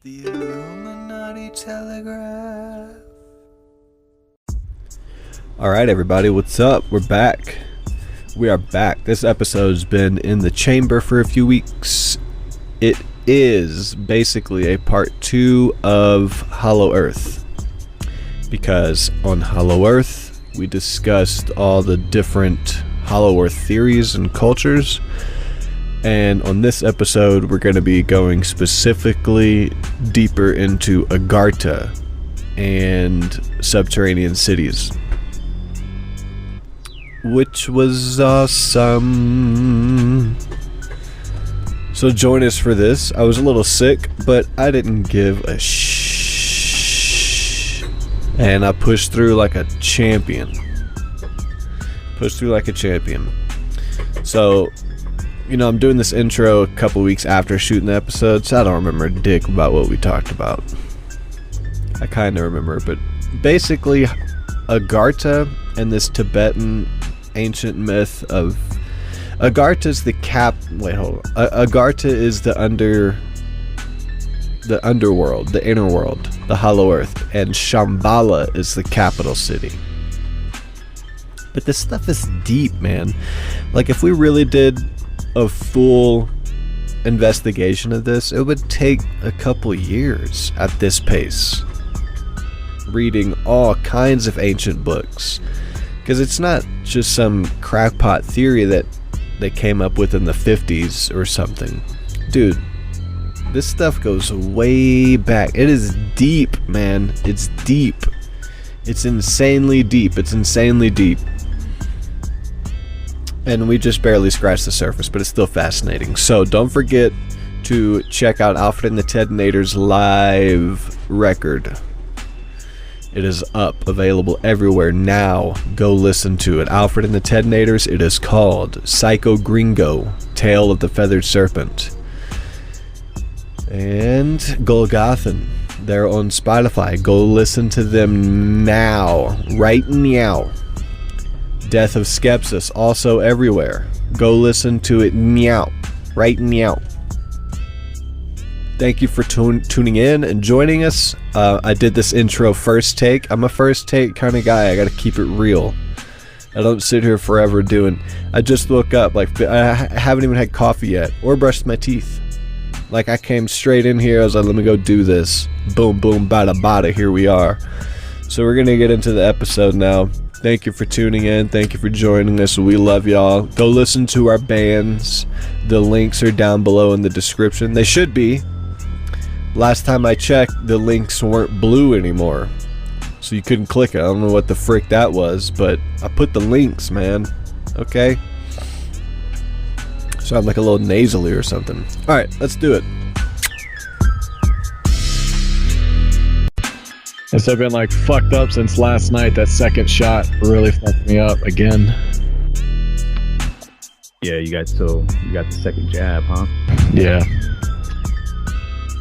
The Illuminati Telegraph. Alright, everybody, what's up? We're back. We are back. This episode's been in the chamber for a few weeks. It is basically a part 2 of Hollow Earth. Because on Hollow Earth, we discussed all the different Hollow Earth theories and cultures. And on this episode, we're going to be going specifically deeper into Agartha and subterranean cities, which was awesome. So join us for this. I was a little sick, but I didn't give a shh. And I pushed through like a champion. So, you know, I'm doing this intro a couple weeks after shooting the episode, so I don't remember a dick about what we talked about. I kind of remember, but basically, Agartha and this Tibetan ancient myth of Agartha's the Agartha is the underworld, the inner world, the Hollow Earth, and Shambhala is the capital city. But this stuff is deep, man. Like, if we really did a full investigation of this, it would take a couple years at this pace, reading all kinds of ancient books, because it's not just some crackpot theory that they came up with in the 50s or something. Dude, this stuff goes way back. It is deep, man. It's deep. It's insanely deep. And we just barely scratched the surface, but it's still fascinating. So don't forget to check out Alfred and the Tedinator's live record. It is up, available everywhere now. Go listen to it. Alfred and the Tedinators. It is called Psycho Gringo, Tale of the Feathered Serpent. And Golgothan. They're on Spotify. Go listen to them now. Right now. Death of Skepsis, also everywhere. Go listen to it now. Right now. Thank you for tuning in and joining us. I did this intro first take. I'm a first take kind of guy. I gotta keep it real. I don't sit here forever doing... I just woke up. Like, I haven't even had coffee yet. Or brushed my teeth. Like, I came straight in here. I was like, let me go do this. Boom, boom, bada, bada. Here we are. So we're gonna get into the episode now. Thank you for tuning in. Thank you for joining us. We love y'all. Go listen to our bands. The links are down below in the description. They should be. Last time I checked, the links weren't blue anymore, so you couldn't click it. I don't know what the frick that was, but I put the links, man. Okay? Sound like a little nasally or something. Alright, let's do it. Yes, I've been like fucked up since last night. That second shot really fucked me up again. Yeah, you got the second jab, huh? Yeah.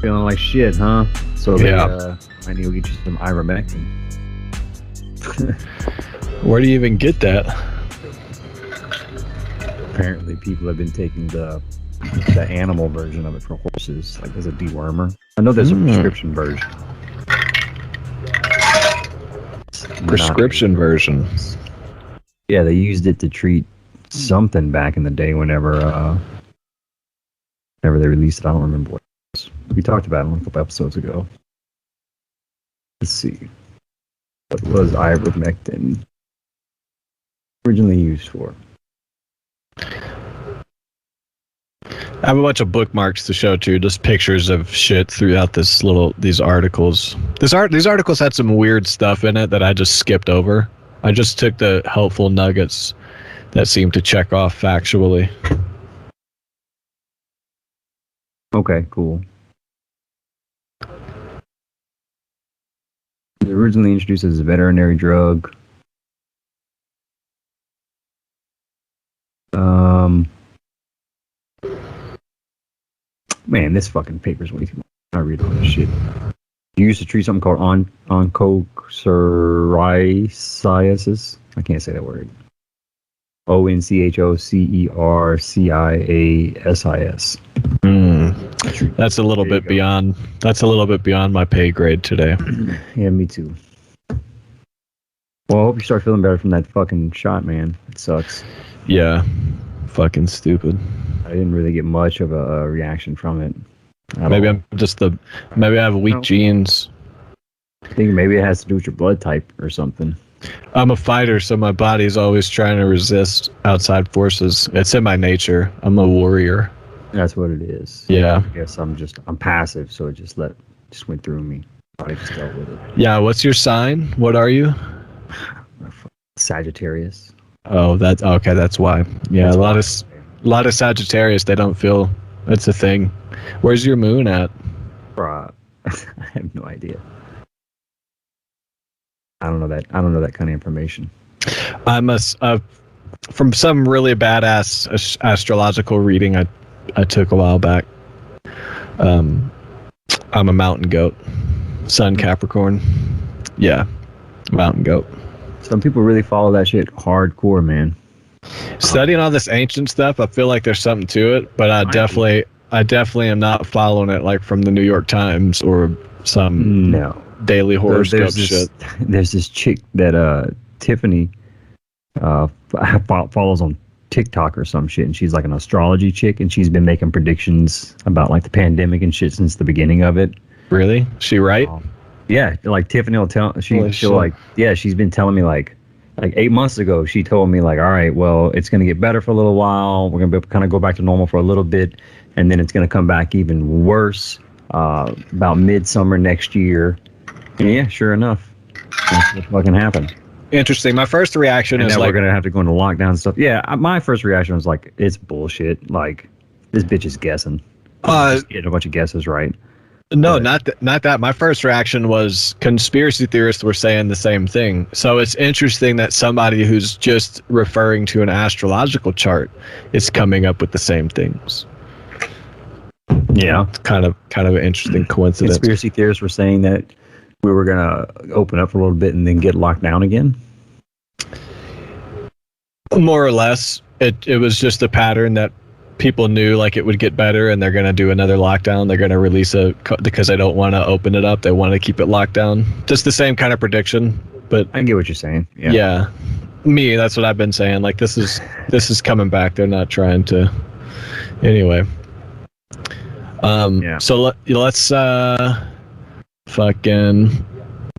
Feeling like shit, huh? So yeah. I need to get you some ivermectin. Where do you even get that? Apparently, people have been taking the animal version of it for horses, like as a dewormer. I know there's a prescription version. Prescription version. Yeah, they used it to treat something back in the day whenever they released it. I don't remember what it was. We talked about it a couple episodes ago. Let's see. What was ivermectin originally used for? I have a bunch of bookmarks to show too, just pictures of shit throughout these articles. These articles had some weird stuff in it that I just skipped over. I just took the helpful nuggets that seemed to check off factually. Okay, cool. It was originally introduced as a veterinary drug. Man, this fucking paper's way too long. I read all this shit. You used to treat something called onchocerciasis. I can't say that word. Onchocercias. That's a little There you bit go. beyond. That's a little bit beyond my pay grade today. Yeah, me too. Well, I hope you start feeling better from that fucking shot, man. It sucks. Yeah, fucking stupid. I didn't really get much of a reaction from it. Maybe I'm just maybe I have weak No. genes. I think maybe it has to do with your blood type or something. I'm a fighter, so my body's always trying to resist outside forces. It's in my nature. I'm a warrior. That's what it is. Yeah. I guess I'm passive, so it just went through me. Body just dealt with it. Yeah. What's your sign? What are you? Sagittarius. Oh, that's okay. That's why. Yeah, That's a lot why. of Sagittarius. They don't feel it's a thing. Where's your moon at? Bruh. I have no idea. I don't know that kind of information. I'm from some really badass astrological reading I took a while back. I'm a mountain goat, Sun Capricorn. Yeah, mountain goat. Some people really follow that shit hardcore, man. Studying all this ancient stuff, I feel like there's something to it, but I definitely am not following it like from the New York Times or some daily horoscope shit. There's this chick that Tiffany follows on TikTok or some shit, and she's like an astrology chick, and she's been making predictions about like the pandemic and shit since the beginning of it. Really? She right? Yeah, like Tiffany will tell she'll like she's been telling me like 8 months ago she told me like, all right, well, it's gonna get better for a little while. We're gonna kind of go back to normal for a little bit, and then it's gonna come back even worse about midsummer next year. And yeah, sure enough, that's what fucking happened. Interesting. My first reaction is now like we're gonna have to go into lockdown and stuff. Yeah, my first reaction was like, it's bullshit. Like this bitch is guessing. Just getting a bunch of guesses right. No, not that. My first reaction was conspiracy theorists were saying the same thing. So it's interesting that somebody who's just referring to an astrological chart is coming up with the same things. Yeah, it's kind of an interesting coincidence. Conspiracy theorists were saying that we were gonna open up for a little bit and then get locked down again. More or less, it was just a pattern that people knew like it would get better and they're going to do another lockdown. They're going to release because they don't want to open it up. They want to keep it locked down. Just the same kind of prediction. But I get what you're saying. Yeah. That's what I've been saying. Like this is coming back. They're not trying to. Anyway. So let's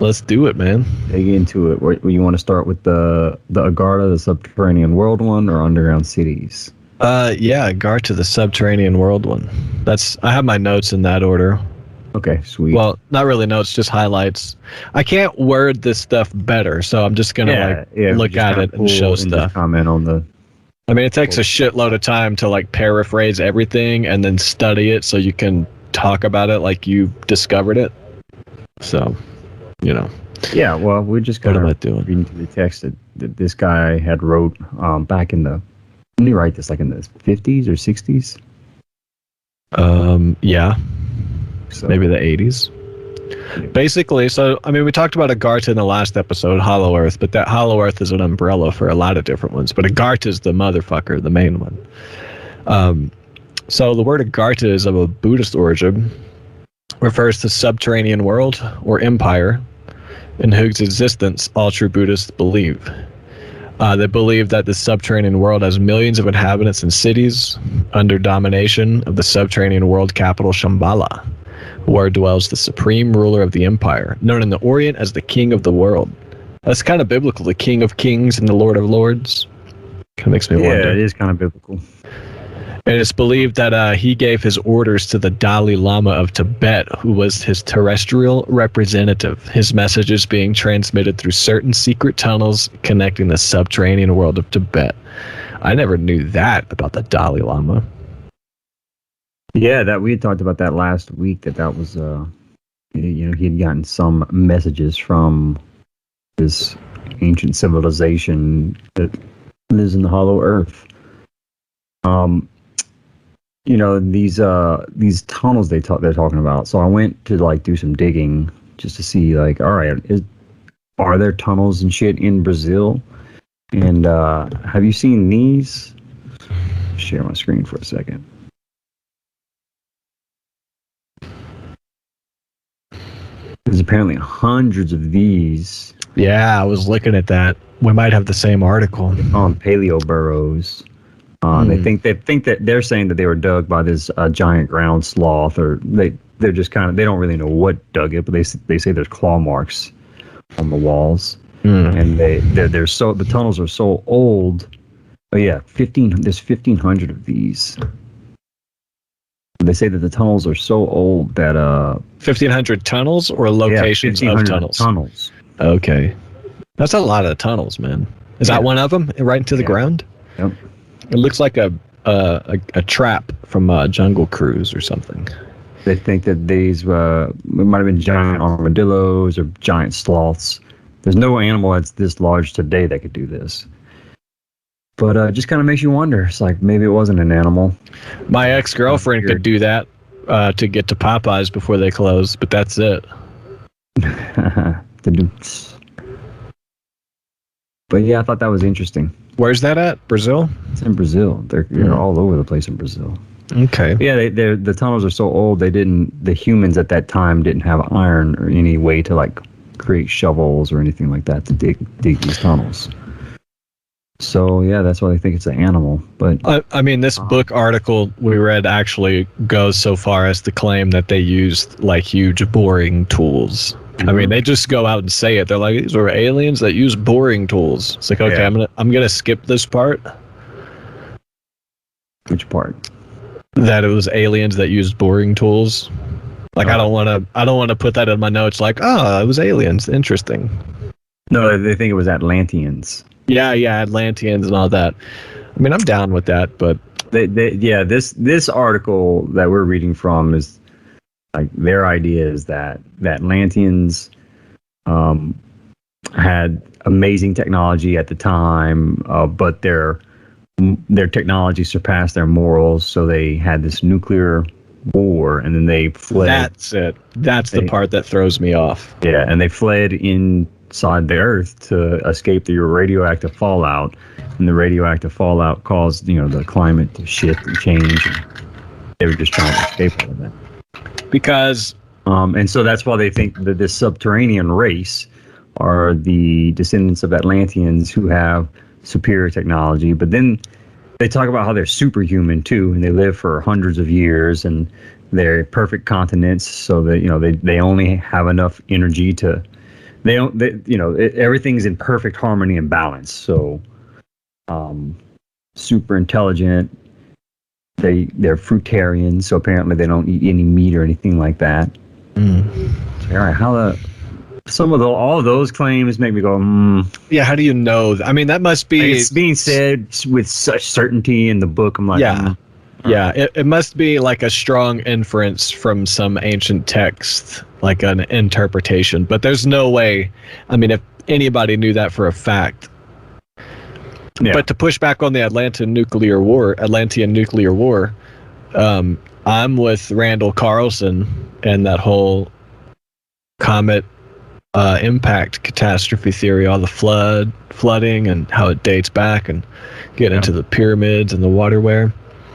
let's do it, man. Dig into it. Where you want to start with the Agartha, the subterranean world one, or underground cities? Agartha, the subterranean world one. I have my notes in that order. Okay, sweet. Well, not really notes, just highlights. I can't word this stuff better, so I'm just gonna look at it and show stuff. Comment on the. I mean, it takes a shitload of time to like paraphrase everything and then study it so you can talk about it like you discovered it. So, Yeah, well, we're just kind of reading through the text that this guy had wrote back in the. Didn't he write this like in the 50s or 60s? Yeah. So, maybe the 80s. Basically, we talked about Agartha in the last episode, Hollow Earth, but that Hollow Earth is an umbrella for a lot of different ones. But Agartha is the motherfucker, the main one. So the word Agartha is of a Buddhist origin, refers to subterranean world or empire, in whose existence all true Buddhists believe. They believe that the subterranean world has millions of inhabitants and cities under domination of the subterranean world capital Shambhala, where dwells the supreme ruler of the empire, known in the Orient as the King of the World. That's kind of biblical, the King of Kings and the Lord of Lords. Kind of makes me wonder. Yeah, it is kind of biblical. And it's believed that he gave his orders to the Dalai Lama of Tibet, who was his terrestrial representative, his messages being transmitted through certain secret tunnels connecting the subterranean world of Tibet. I never knew that about the Dalai Lama. Yeah, that we had talked about that last week, that was, he had gotten some messages from this ancient civilization that lives in the Hollow Earth. These tunnels they're talking about. So I went to like do some digging just to see like, all right, are there tunnels and shit in Brazil? And have you seen these? Share my screen for a second. apparently hundreds of these. Yeah, I was looking at that. We might have the same article On paleo burrows. They think that they're saying that they were dug by this giant ground sloth, or they're just kind of, they don't really know what dug it, but they say there's claw marks on the walls, and they're so, the tunnels are so old. Oh yeah, there's 1,500 of these. They say that the tunnels are so old that 1,500 tunnels or locations of tunnels. Tunnels. Okay, that's a lot of tunnels, man. Is that one of them right into the ground? Yep. It looks like a trap from Jungle Cruise or something. They think that these might have been giant armadillos or giant sloths. There's no animal that's this large today that could do this. But it just kind of makes you wonder. It's like maybe it wasn't an animal. My ex-girlfriend could do that to get to Popeyes before they close, but that's it. But yeah, I thought that was interesting. Where's that at? Brazil? It's in Brazil. They're all over the place in Brazil. Okay. Yeah, the tunnels are so old. The humans at that time didn't have iron or any way to like create shovels or anything like that to dig these tunnels. So yeah, that's why they think it's an animal. But I mean, this book article we read actually goes so far as to claim that they used like huge boring tools. I mean, they just go out and say it. They're like, these are aliens that use boring tools. It's like, okay, I'm gonna skip this part. Which part? That it was aliens that used boring tools. Like, I don't want to put that in my notes. Like, it was aliens. Interesting. No, they think it was Atlanteans. Yeah, Atlanteans and all that. I mean, I'm down with that, but this article that we're reading from is like their idea is that the Atlanteans had amazing technology at the time, but their technology surpassed their morals, so they had this nuclear war, and then they fled. That's it. That's the part that throws me off. Yeah, and they fled inside the Earth to escape the radioactive fallout, and the radioactive fallout caused the climate to shift and change. And they were just trying to escape all of that. Because and so that's why they think that this subterranean race are the descendants of Atlanteans who have superior technology. But then they talk about how they're superhuman too, and they live for hundreds of years, and they're perfect continents, so that they only have enough energy to everything's in perfect harmony and balance. So super intelligent. They're fruitarians, so apparently they don't eat any meat or anything like that. So, all right, all of those claims make me go, Yeah, how do you know? I mean, that must be... It's being said with such certainty in the book. I'm like, Yeah, it must be like a strong inference from some ancient text, like an interpretation. But there's no way. I mean, if anybody knew that for a fact. Yeah. But to push back on the Atlantean nuclear war, I'm with Randall Carlson and that whole comet impact catastrophe theory, all the flooding and how it dates back, and get into the pyramids and the waterware.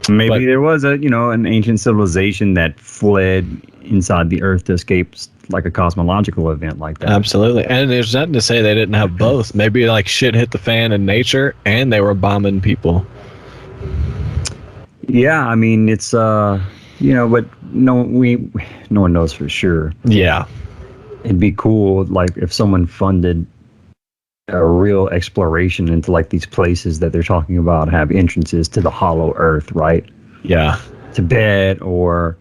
Maybe there was an ancient civilization that fled inside the Earth to escape like a cosmological event like that. Absolutely. And there's nothing to say they didn't have both. Maybe like shit hit the fan in nature and they were bombing people. Yeah, I mean, it's but no one knows for sure. Yeah. It'd be cool like if someone funded a real exploration into like these places that they're talking about have entrances to the hollow earth, right? Yeah. Tibet or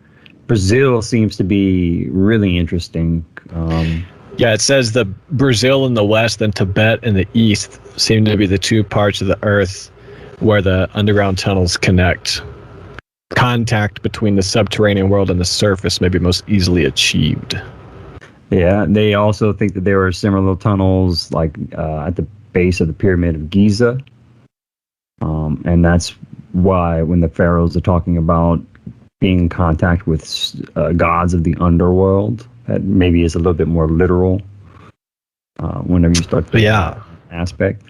Brazil seems to be really interesting. Yeah, it says the Brazil in the west and Tibet in the east seem to be the two parts of the earth where the underground tunnels connect. Contact between the subterranean world and the surface may be most easily achieved. Yeah, they also think that there were similar tunnels like at the base of the Pyramid of Giza. And that's why when the pharaohs are talking about being in contact with gods of the underworld, that maybe is a little bit more literal whenever you start to aspect.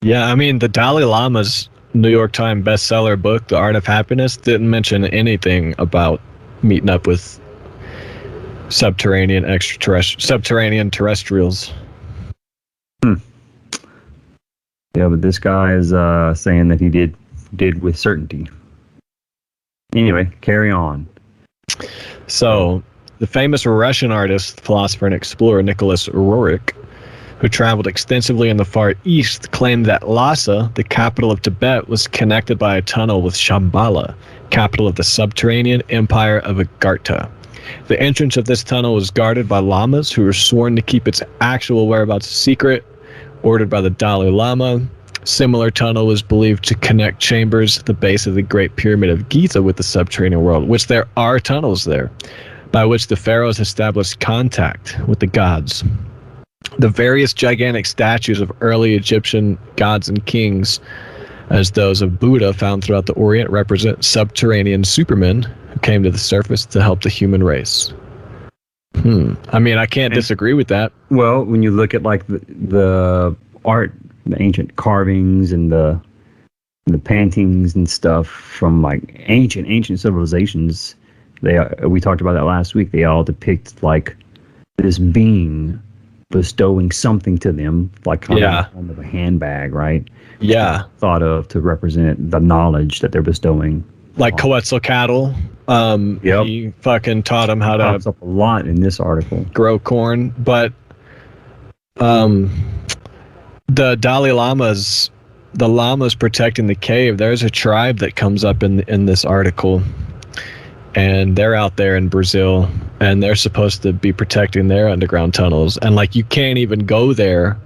Yeah, I mean, the Dalai Lama's New York Times bestseller book, The Art of Happiness, didn't mention anything about meeting up with subterranean terrestrials. Yeah, but this guy is saying that he did with certainty. Anyway, carry on. So, the famous Russian artist, philosopher, and explorer Nicholas Roerich, who traveled extensively in the Far East, claimed that Lhasa, the capital of Tibet, was connected by a tunnel with Shambhala, capital of the subterranean empire of Agartha. The entrance of this tunnel was guarded by lamas who were sworn to keep its actual whereabouts secret, ordered by the Dalai Lama. Similar tunnel was believed to connect chambers at the base of the Great Pyramid of Giza with the subterranean world, which there are tunnels there, by which the pharaohs established contact with the gods. The various gigantic statues of early Egyptian gods and kings, as those of Buddha found throughout the Orient, represent subterranean supermen who came to the surface to help the human race. I mean, I can't disagree with that. Well, when you look at like the art, the ancient carvings and the paintings and stuff from like ancient civilizations, we talked about that last week. They all depict like this being bestowing something to them, like kind of in the form of a handbag, right? Yeah, thought of to represent the knowledge that they're bestowing. Like Quetzalcoatl. He fucking taught him how to pops up a lot in this article. Grow corn, but the Dalai Lamas, the lamas protecting the cave, there's a tribe that comes up in this article, and they're out there in Brazil, and they're supposed to be protecting their underground tunnels, and like you can't even go there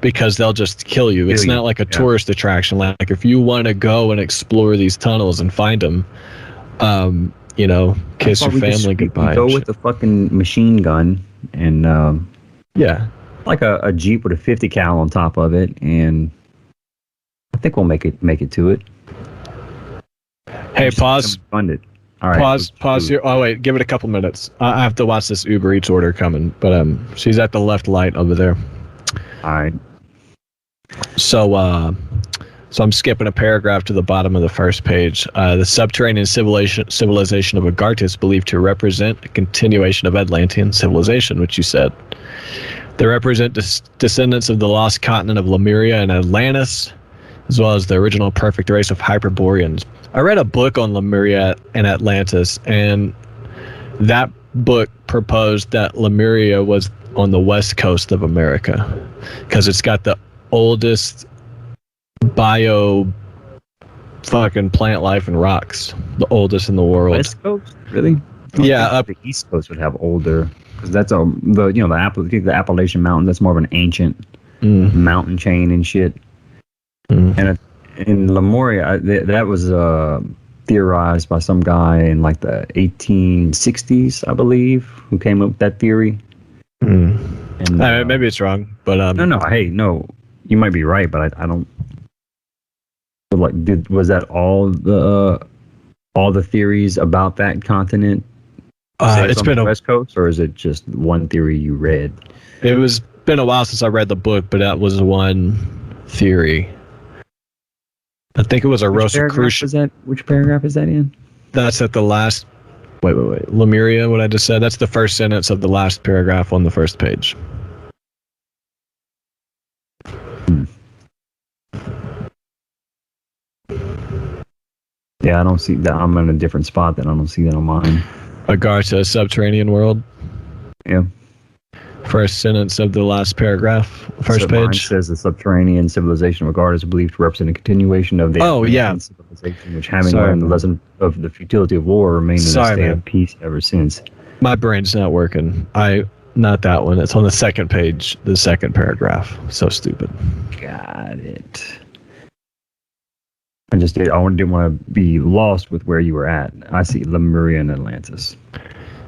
because they'll just kill you. It's not like a tourist attraction. Like if you want to go and explore these tunnels and find them, kiss your family goodbye. Go with the fucking machine gun and like a Jeep with a 50 cal on top of it, and I think we'll make it to it. Hey, pause. Fund it. All right. Pause here. Oh wait, give it a couple minutes. I have to watch this Uber Eats order coming, but she's at the left light over there. All right. So I'm skipping a paragraph to the bottom of the first page. The subterranean civilization of Agartha is believed to represent a continuation of Atlantean civilization, which you said. They represent descendants of the lost continent of Lemuria and Atlantis, as well as the original perfect race of Hyperboreans. I read a book on Lemuria and Atlantis, and that book proposed that Lemuria was on the west coast of America because it's got the oldest bio fucking plant life and rocks, the oldest in the world. West Coast, really? Yeah, the East Coast would have older, because that's the Appalachian Mountain. That's more of an ancient mountain chain and shit. And in Lemuria, that was theorized by some guy in like the 1860s, I believe, who came up with that theory. And maybe it's wrong, but no, you might be right, but I don't. Like, was that all the theories about that continent? It's been on the West Coast, or is it just one theory you read? It was been a while since I read the book, but that was one theory. I think it was a Rosicrucian. Which paragraph is that in? That's at the last. Wait. Lemuria, what I just said. That's the first sentence of the last paragraph on the first page. Yeah, I don't see that. I'm in a different spot then. I don't see that on mine. Agartha, subterranean world. Yeah. First sentence of the last paragraph, first page. Mine says the subterranean civilization of Agartha is believed to represent a continuation of the civilization, which having learned the lesson of the futility of war, remained in a state of peace ever since. My brain's not working. Not that one. It's on the second page, the second paragraph. So stupid. Got it. I didn't want to be lost with where you were at. I see Lemuria and Atlantis.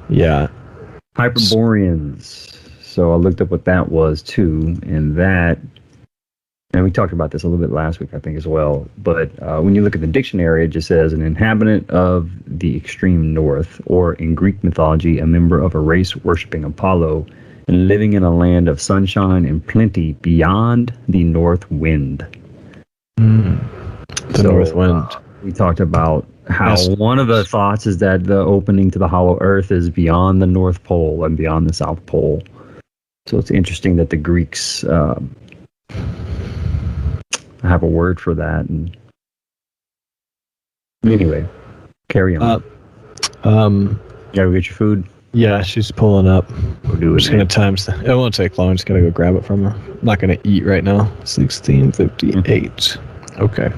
Yeah. Hyperboreans. So I looked up what that was too, and we talked about this a little bit last week, I think, as well. But when you look at the dictionary, it just says an inhabitant of the extreme north, or in Greek mythology, a member of a race worshipping Apollo and living in a land of sunshine and plenty beyond the north wind. The north wind. We talked about how one of the thoughts is that the opening to the Hollow Earth is beyond the North Pole and beyond the South Pole. So it's interesting that the Greeks have a word for that. And anyway, carry on. You gotta go get your food. Yeah, she's pulling up. We'll do We're it. just gonna it won't take long. Just gotta go grab it from her. I'm not gonna eat right now. 16:58. Okay.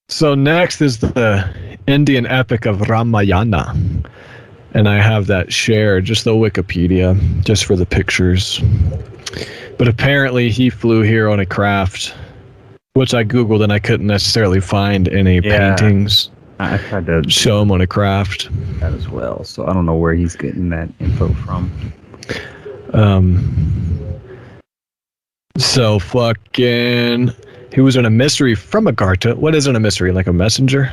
So next is the Indian epic of Ramayana. And I have that shared, just the Wikipedia, just for the pictures. But apparently he flew here on a craft, which I Googled and I couldn't necessarily find any paintings. I tried to show him on a craft. That as well. So I don't know where he's getting that info from. So fucking... He was in a mystery from Agartha. What is in a mystery? Like a messenger?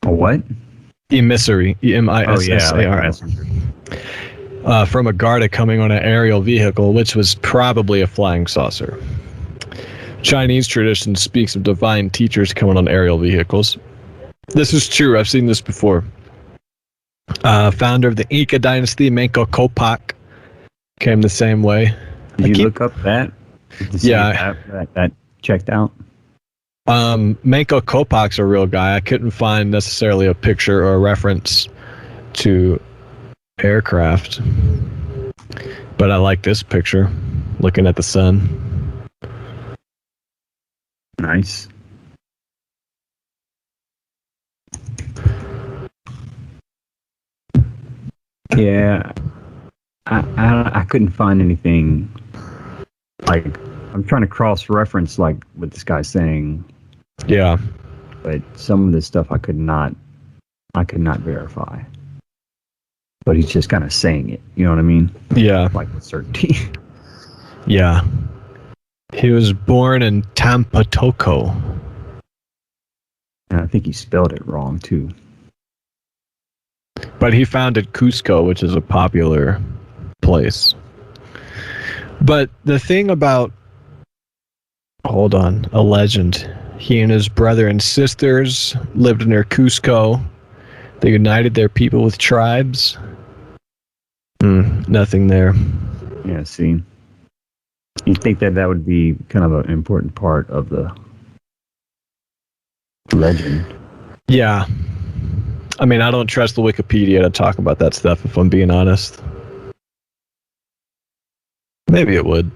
A what? Emissary. E-M-I-S-S-A-R. From Agartha coming on an aerial vehicle, which was probably a flying saucer. Chinese tradition speaks of divine teachers coming on aerial vehicles. This is true. I've seen this before. Founder of the Inca dynasty, Manco Capac, came the same way. Did you look up that? Yeah. That checked out? Manco Capac's a real guy. I couldn't find necessarily a picture or a reference to aircraft. But I like this picture, looking at the sun. Nice. Yeah. I couldn't find anything. Like, I'm trying to cross-reference, like, what this guy's saying. Yeah. But some of this stuff I could not verify. But he's just kind of saying it. You know what I mean? Yeah. Like, with certainty. Yeah. He was born in Tampatoco. And I think he spelled it wrong, too. But he founded Cusco, which is a popular place. But the thing about... Hold on. A legend. He and his brother and sisters lived near Cusco. They united their people with tribes. Nothing there. Yeah, see. You think that would be kind of an important part of the legend? Yeah. I mean, I don't trust the Wikipedia to talk about that stuff, if I'm being honest. Maybe it would.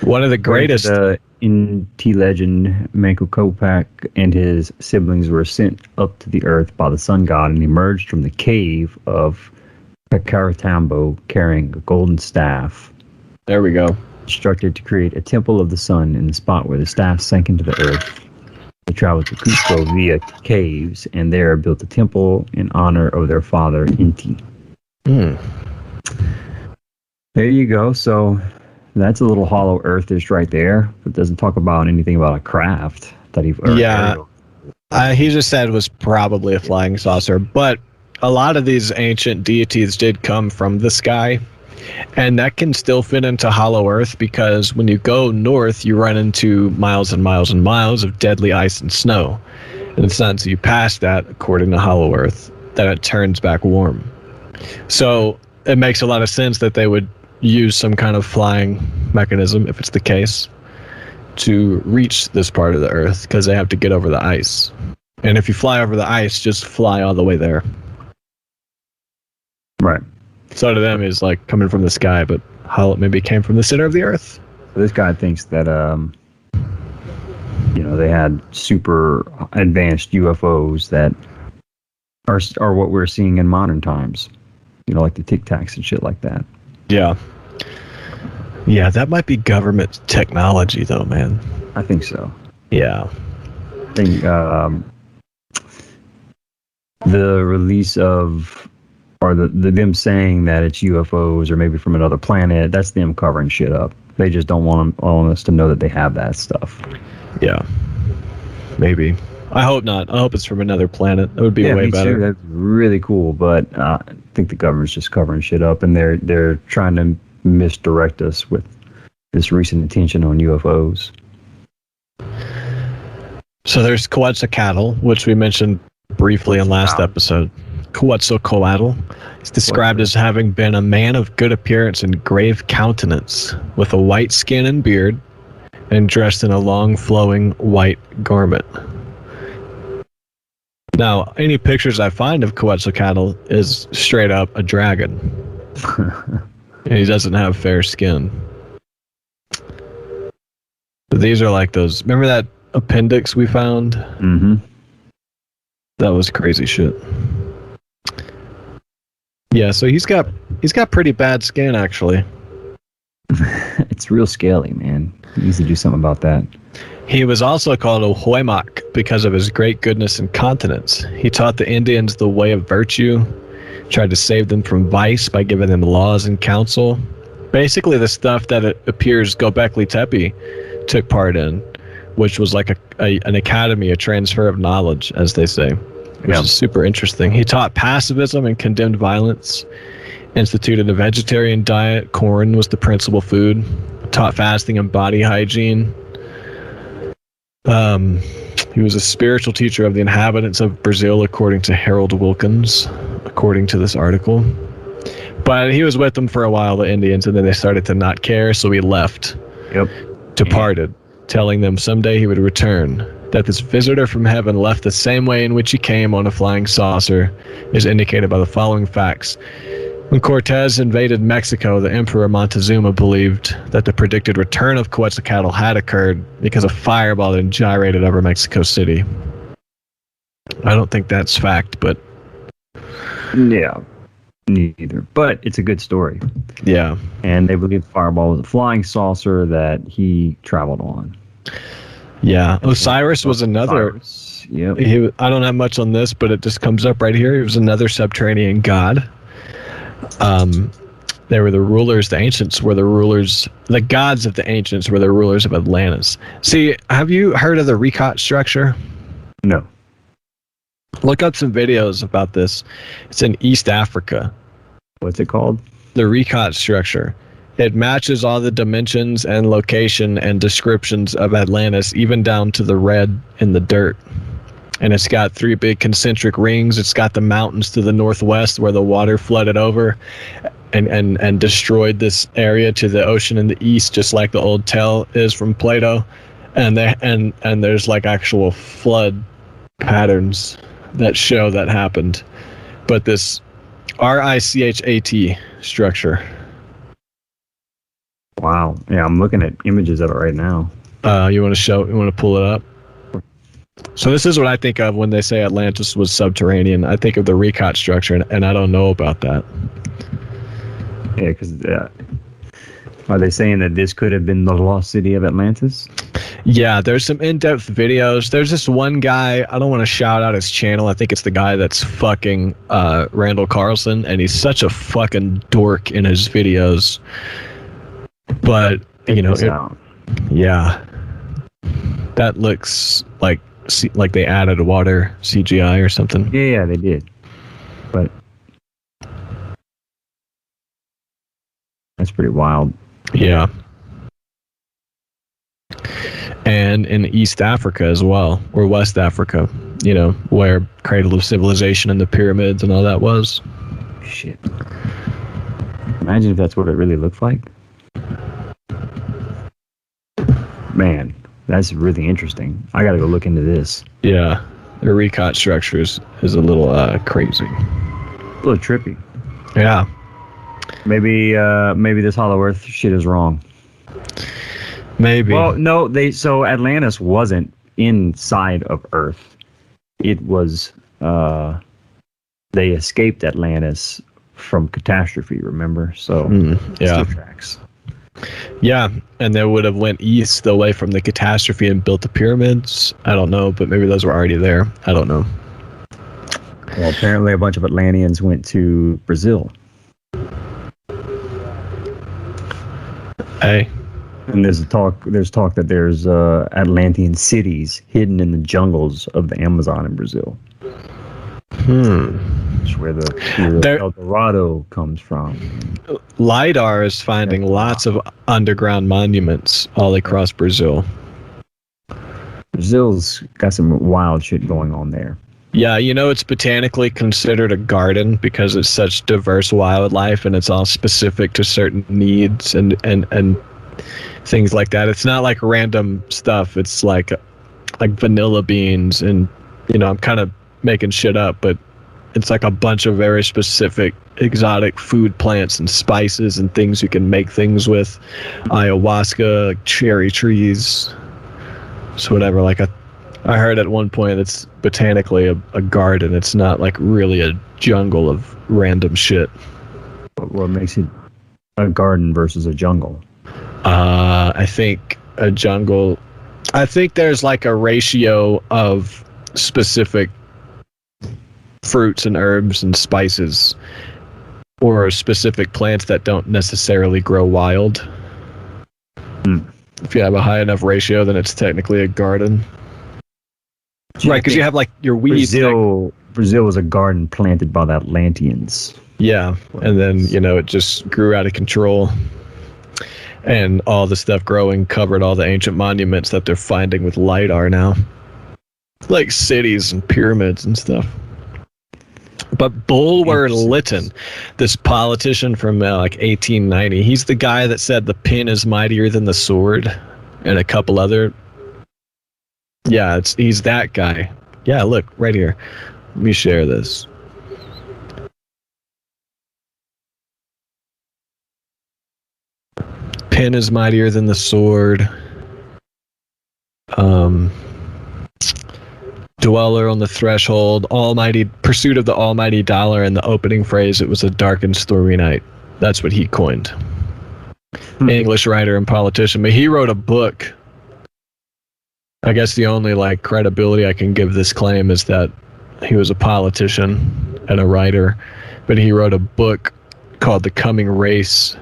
One of the greatest. In T legend, Manco Capac and his siblings were sent up to the earth by the sun god and emerged from the cave of Pecaratambo carrying a golden staff. There we go. Instructed to create a temple of the sun in the spot where the staff sank into the earth. They traveled to Cusco via caves and there built a temple in honor of their father, Inti. There you go. So that's a little hollow earthish right there. It doesn't talk about anything about a craft that he. He just said it was probably a flying saucer, but a lot of these ancient deities did come from the sky, and that can still fit into hollow earth because when you go north, you run into miles and miles and miles of deadly ice and snow, and it's not until you pass that, according to hollow earth, that it turns back warm. So it makes a lot of sense that they would use some kind of flying mechanism, if it's the case, to reach this part of the earth because they have to get over the ice. And if you fly over the ice, just fly all the way there. Right. So to them is like coming from the sky, but how it maybe came from the center of the earth. This guy thinks that they had super advanced UFOs that are what we're seeing in modern times. Like the Tic Tacs and shit like that. Yeah. Yeah, that might be government technology, though, man. I think so. Yeah. I think the release of, or the them saying that it's UFOs or maybe from another planet, that's them covering shit up. They just don't want us to know that they have that stuff. Yeah. Maybe. I hope not. I hope it's from another planet. That would be way better. Too. That's really cool, but I think the government's just covering shit up, and they're trying to misdirect us with this recent attention on UFOs. So there's Quetzalcoatl, which we mentioned briefly in last episode. Quetzalcoatl is described as having been a man of good appearance and grave countenance, with a white skin and beard, and dressed in a long flowing white garment. Now, any pictures I find of Quetzalcoatl is straight up a dragon. And he doesn't have fair skin. But these are like those. Remember that appendix we found? Mm-hmm. That was crazy shit. Yeah, so he's got pretty bad skin, actually. It's real scaly, man. He needs to do something about that. He was also called a Huaymac because of his great goodness and continence. He taught the Indians the way of virtue, tried to save them from vice by giving them laws and counsel. Basically the stuff that it appears Göbekli Tepe took part in, which was like an academy, a transfer of knowledge, as they say, which is super interesting. He taught pacifism and condemned violence, instituted a vegetarian diet. Corn was the principal food, taught fasting and body hygiene. He was a spiritual teacher of the inhabitants of Brazil, according to Harold Wilkins, according to this article. But he was with them for a while, the Indians, and then they started to not care, so he left. Departed, telling them someday he would return. That this visitor from heaven left the same way in which he came on a flying saucer is indicated by the following facts. When Cortez invaded Mexico, the Emperor Montezuma believed that the predicted return of Quetzalcoatl had occurred because a fireball had gyrated over Mexico City. I don't think that's fact, but... Yeah, neither. But it's a good story. Yeah. And they believe the fireball was a flying saucer that he traveled on. Yeah. Osiris was another... Yep. I don't have much on this, but it just comes up right here. He was another subterranean god. They were the rulers, the ancients were the rulers, the gods of the ancients were the rulers of Atlantis. See, have you heard of the Ricot structure? No. Look up some videos about this. It's in East Africa. What's it called? The Ricot structure. It matches all the dimensions and location and descriptions of Atlantis, even down to the red in the dirt. And it's got 3 big concentric rings. It's got the mountains to the northwest where the water flooded over and destroyed this area to the ocean in the east, just like the old tale is from Plato. And there's like actual flood patterns that show that happened. But this RICHAT structure. Wow. Yeah, I'm looking at images of it right now. You want to pull it up? So this is what I think of when they say Atlantis was subterranean. I think of the Recot structure, and I don't know about that. Yeah, because are they saying that this could have been the lost city of Atlantis? Yeah, there's some in-depth videos. There's this one guy, I don't want to shout out his channel. I think it's the guy that's fucking Randall Carlson, and he's such a fucking dork in his videos. But, you know, yeah. That looks like they added water CGI or something. Yeah, they did. But that's pretty wild. Yeah. And in East Africa as well, or West Africa, you know, where Cradle of Civilization and the pyramids and all that was. Shit. Imagine if that's what it really looked like. Man, that's really interesting. I gotta go look into this. Yeah, the Recot structures is a little crazy. A little trippy. Yeah. Maybe this Hollow Earth shit is wrong. Maybe. Well, no, so Atlantis wasn't inside of Earth. It was they escaped Atlantis from catastrophe, remember? So yeah. Still tracks. Yeah, and they would have went east away from the catastrophe and built the pyramids. I don't know, but maybe those were already there. I don't know. Well, apparently a bunch of Atlanteans went to Brazil. Hey. And there's talk that there's Atlantean cities hidden in the jungles of the Amazon in Brazil. It's where the El Dorado comes from. LiDAR is finding lots of underground monuments all across Brazil. Brazil's got some wild shit going on there. Yeah, you know, it's botanically considered a garden because it's such diverse wildlife and it's all specific to certain needs and things like that. It's not like random stuff. It's like vanilla beans and, you know, I'm kind of making shit up, but it's like a bunch of very specific exotic food plants and spices and things you can make things with. Ayahuasca, like cherry trees. So whatever, like I heard at one point it's botanically a garden. It's not like really a jungle of random shit. What makes it a garden versus a jungle? I think a jungle. I think there's like a ratio of specific fruits and herbs and spices or specific plants that don't necessarily grow wild. If you have a high enough ratio, then it's technically a garden. Right, because you have like your weeds. Brazil was a garden planted by the Atlanteans. Yeah, and then, you know, it just grew out of control. And all the stuff growing covered all the ancient monuments that they're finding with LiDAR now. Like cities and pyramids and stuff. But Bulwer Lytton, this politician from like 1890, he's the guy that said the pen is mightier than the sword, and a couple other. Yeah, he's that guy. Yeah, look right here. Let me share this. Pen is mightier than the sword. Dweller on the threshold, almighty pursuit of the almighty dollar, and the opening phrase, it was a dark and stormy night. That's what he coined. English writer and politician, but he wrote a book. I guess the only like credibility I can give this claim is that he was a politician and a writer, but he wrote a book called The Coming Race,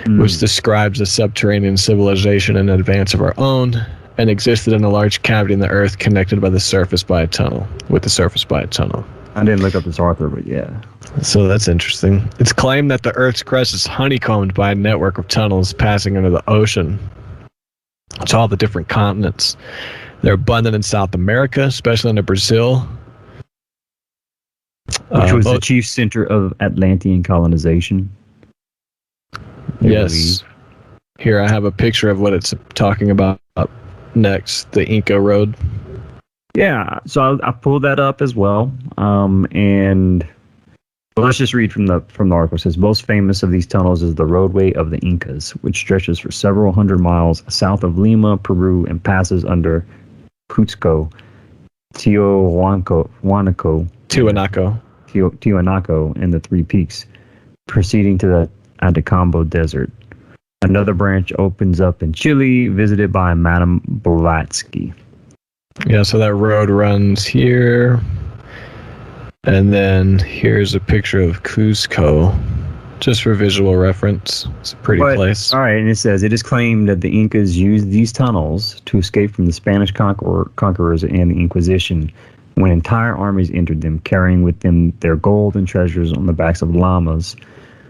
which describes a subterranean civilization in advance of our own, and existed in a large cavity in the earth connected by the surface by a tunnel. I didn't look up this author, but yeah. So that's interesting. It's claimed that the earth's crust is honeycombed by a network of tunnels passing under the ocean. It's all the different continents. They're abundant in South America, especially in Brazil. Which was the chief center of Atlantean colonization. Yes. Here I have a picture of what it's talking about next, the Inca Road. Yeah, so I pulled that up as well. And Well, let's just read from the article. It says, most famous of these tunnels is the roadway of the Incas, which stretches for several hundred miles south of Lima, Peru, and passes under Cusco, Tiwanaco, and the Three Peaks, proceeding to the Atacambo Desert. Another branch opens up in Chile, visited by Madame Blavatsky. Yeah, so that road runs here. And then here's a picture of Cusco, just for visual reference. It's a pretty place. All right, and it says, it is claimed that the Incas used these tunnels to escape from the Spanish conquerors and the Inquisition, when entire armies entered them, carrying with them their gold and treasures on the backs of llamas,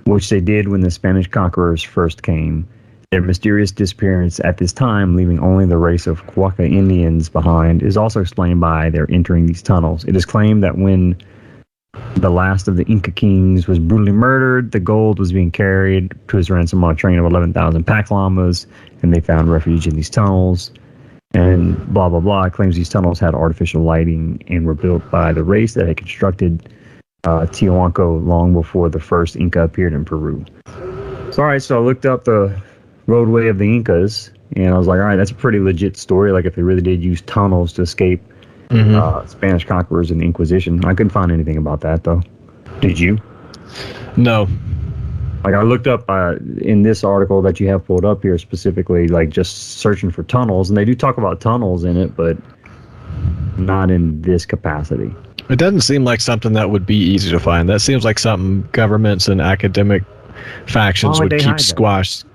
which they did when the Spanish conquerors first came. Their mysterious disappearance at this time, leaving only the race of Quaca Indians behind, is also explained by their entering these tunnels. It is claimed that when the last of the Inca kings was brutally murdered, the gold was being carried to his ransom on a train of 11,000 pack llamas, and they found refuge in these tunnels. And blah, blah, blah. It claims these tunnels had artificial lighting and were built by the race that had constructed Tiwanaco long before the first Inca appeared in Peru. So, all right, so I looked up the roadway of the Incas, and I was like, all right, that's a pretty legit story. Like, if they really did use tunnels to escape Spanish conquerors and the Inquisition. I couldn't find anything about that, though. Did you? No. Like, I looked up in this article that you have pulled up here specifically, like, just searching for tunnels, and they do talk about tunnels in it, but not in this capacity. It doesn't seem like something that would be easy to find. That seems like something governments and academic factions would keep squashed.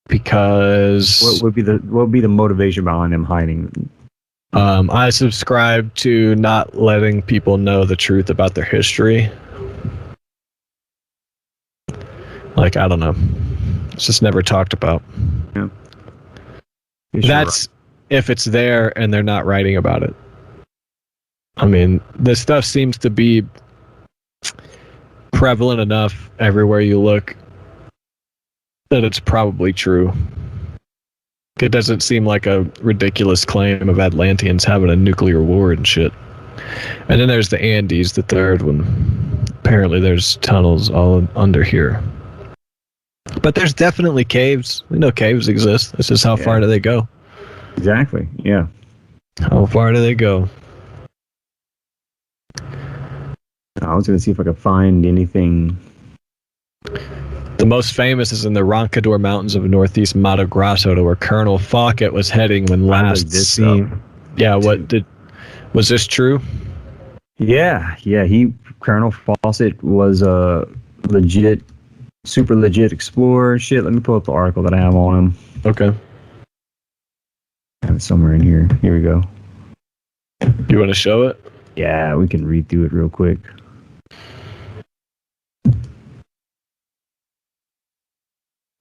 Because what would be the motivation behind them hiding? I subscribe to not letting people know the truth about their history. Like, I don't know. It's just never talked about. Yeah. That's if it's there and they're not writing about it. I mean, this stuff seems to be prevalent enough everywhere you look that it's probably true. It doesn't seem like a ridiculous claim of Atlanteans having a nuclear war and shit. And then there's the Andes, the third one. Apparently there's tunnels all under here. But there's definitely caves. We know caves exist. It's just how far do they go? Exactly, yeah. How far do they go? I was going to see if I could find anything. The most famous is in the Roncador Mountains of northeast Mato Grosso, to where Colonel Fawcett was heading when last seen. Yeah, was this true? Yeah. Colonel Fawcett was a super legit explorer. Shit, let me pull up the article that I have on him. Okay. I have it somewhere in here. Here we go. You want to show it? Yeah, we can read through it real quick.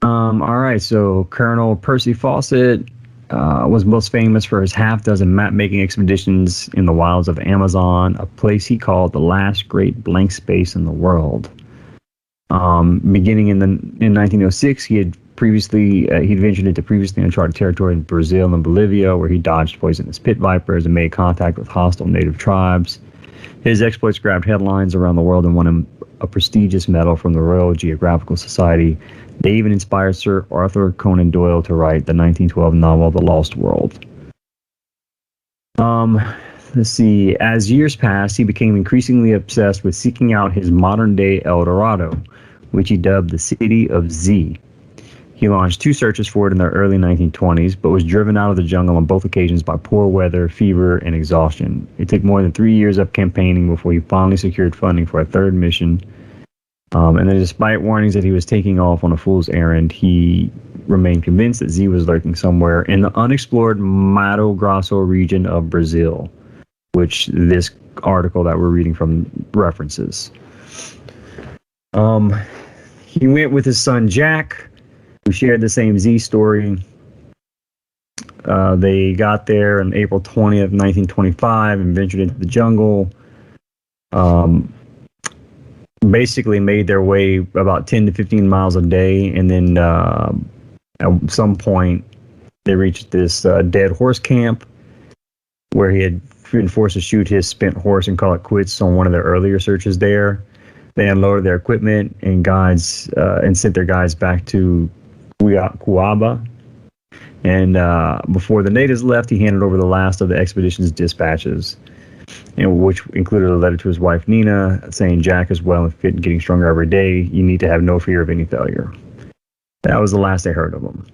All right, so Colonel Percy Fawcett was most famous for his half-dozen map-making expeditions in the wilds of Amazon, a place he called the last great blank space in the world. Beginning in 1906, he'd ventured into previously uncharted territory in Brazil and Bolivia, where he dodged poisonous pit vipers and made contact with hostile native tribes. His exploits grabbed headlines around the world and won him a prestigious medal from the Royal Geographical Society. They even inspired Sir Arthur Conan Doyle to write the 1912 novel The Lost World. Let's see. As years passed, he became increasingly obsessed with seeking out his modern-day El Dorado, which he dubbed the City of Z. He launched 2 searches for it in the early 1920s, but was driven out of the jungle on both occasions by poor weather, fever, and exhaustion. It took more than 3 years of campaigning before he finally secured funding for a third mission. And then despite warnings that he was taking off on a fool's errand, he remained convinced that Z was lurking somewhere in the unexplored Mato Grosso region of Brazil, which this article that we're reading from references. He went with his son Jack, who shared the same Z story. They got there on April 20th, 1925 and ventured into the jungle. Basically made their way about 10 to 15 miles a day, and then at some point they reached this dead horse camp where he had been forced to shoot his spent horse and call it quits on one of their earlier searches there. They unloaded their equipment and guides and sent their guides back to Cuaba. And before the natives left, he handed over the last of the expedition's dispatches, which included a letter to his wife Nina saying Jack is well and fit and getting stronger every day. You need to have no fear of any failure. That was the last they heard of him.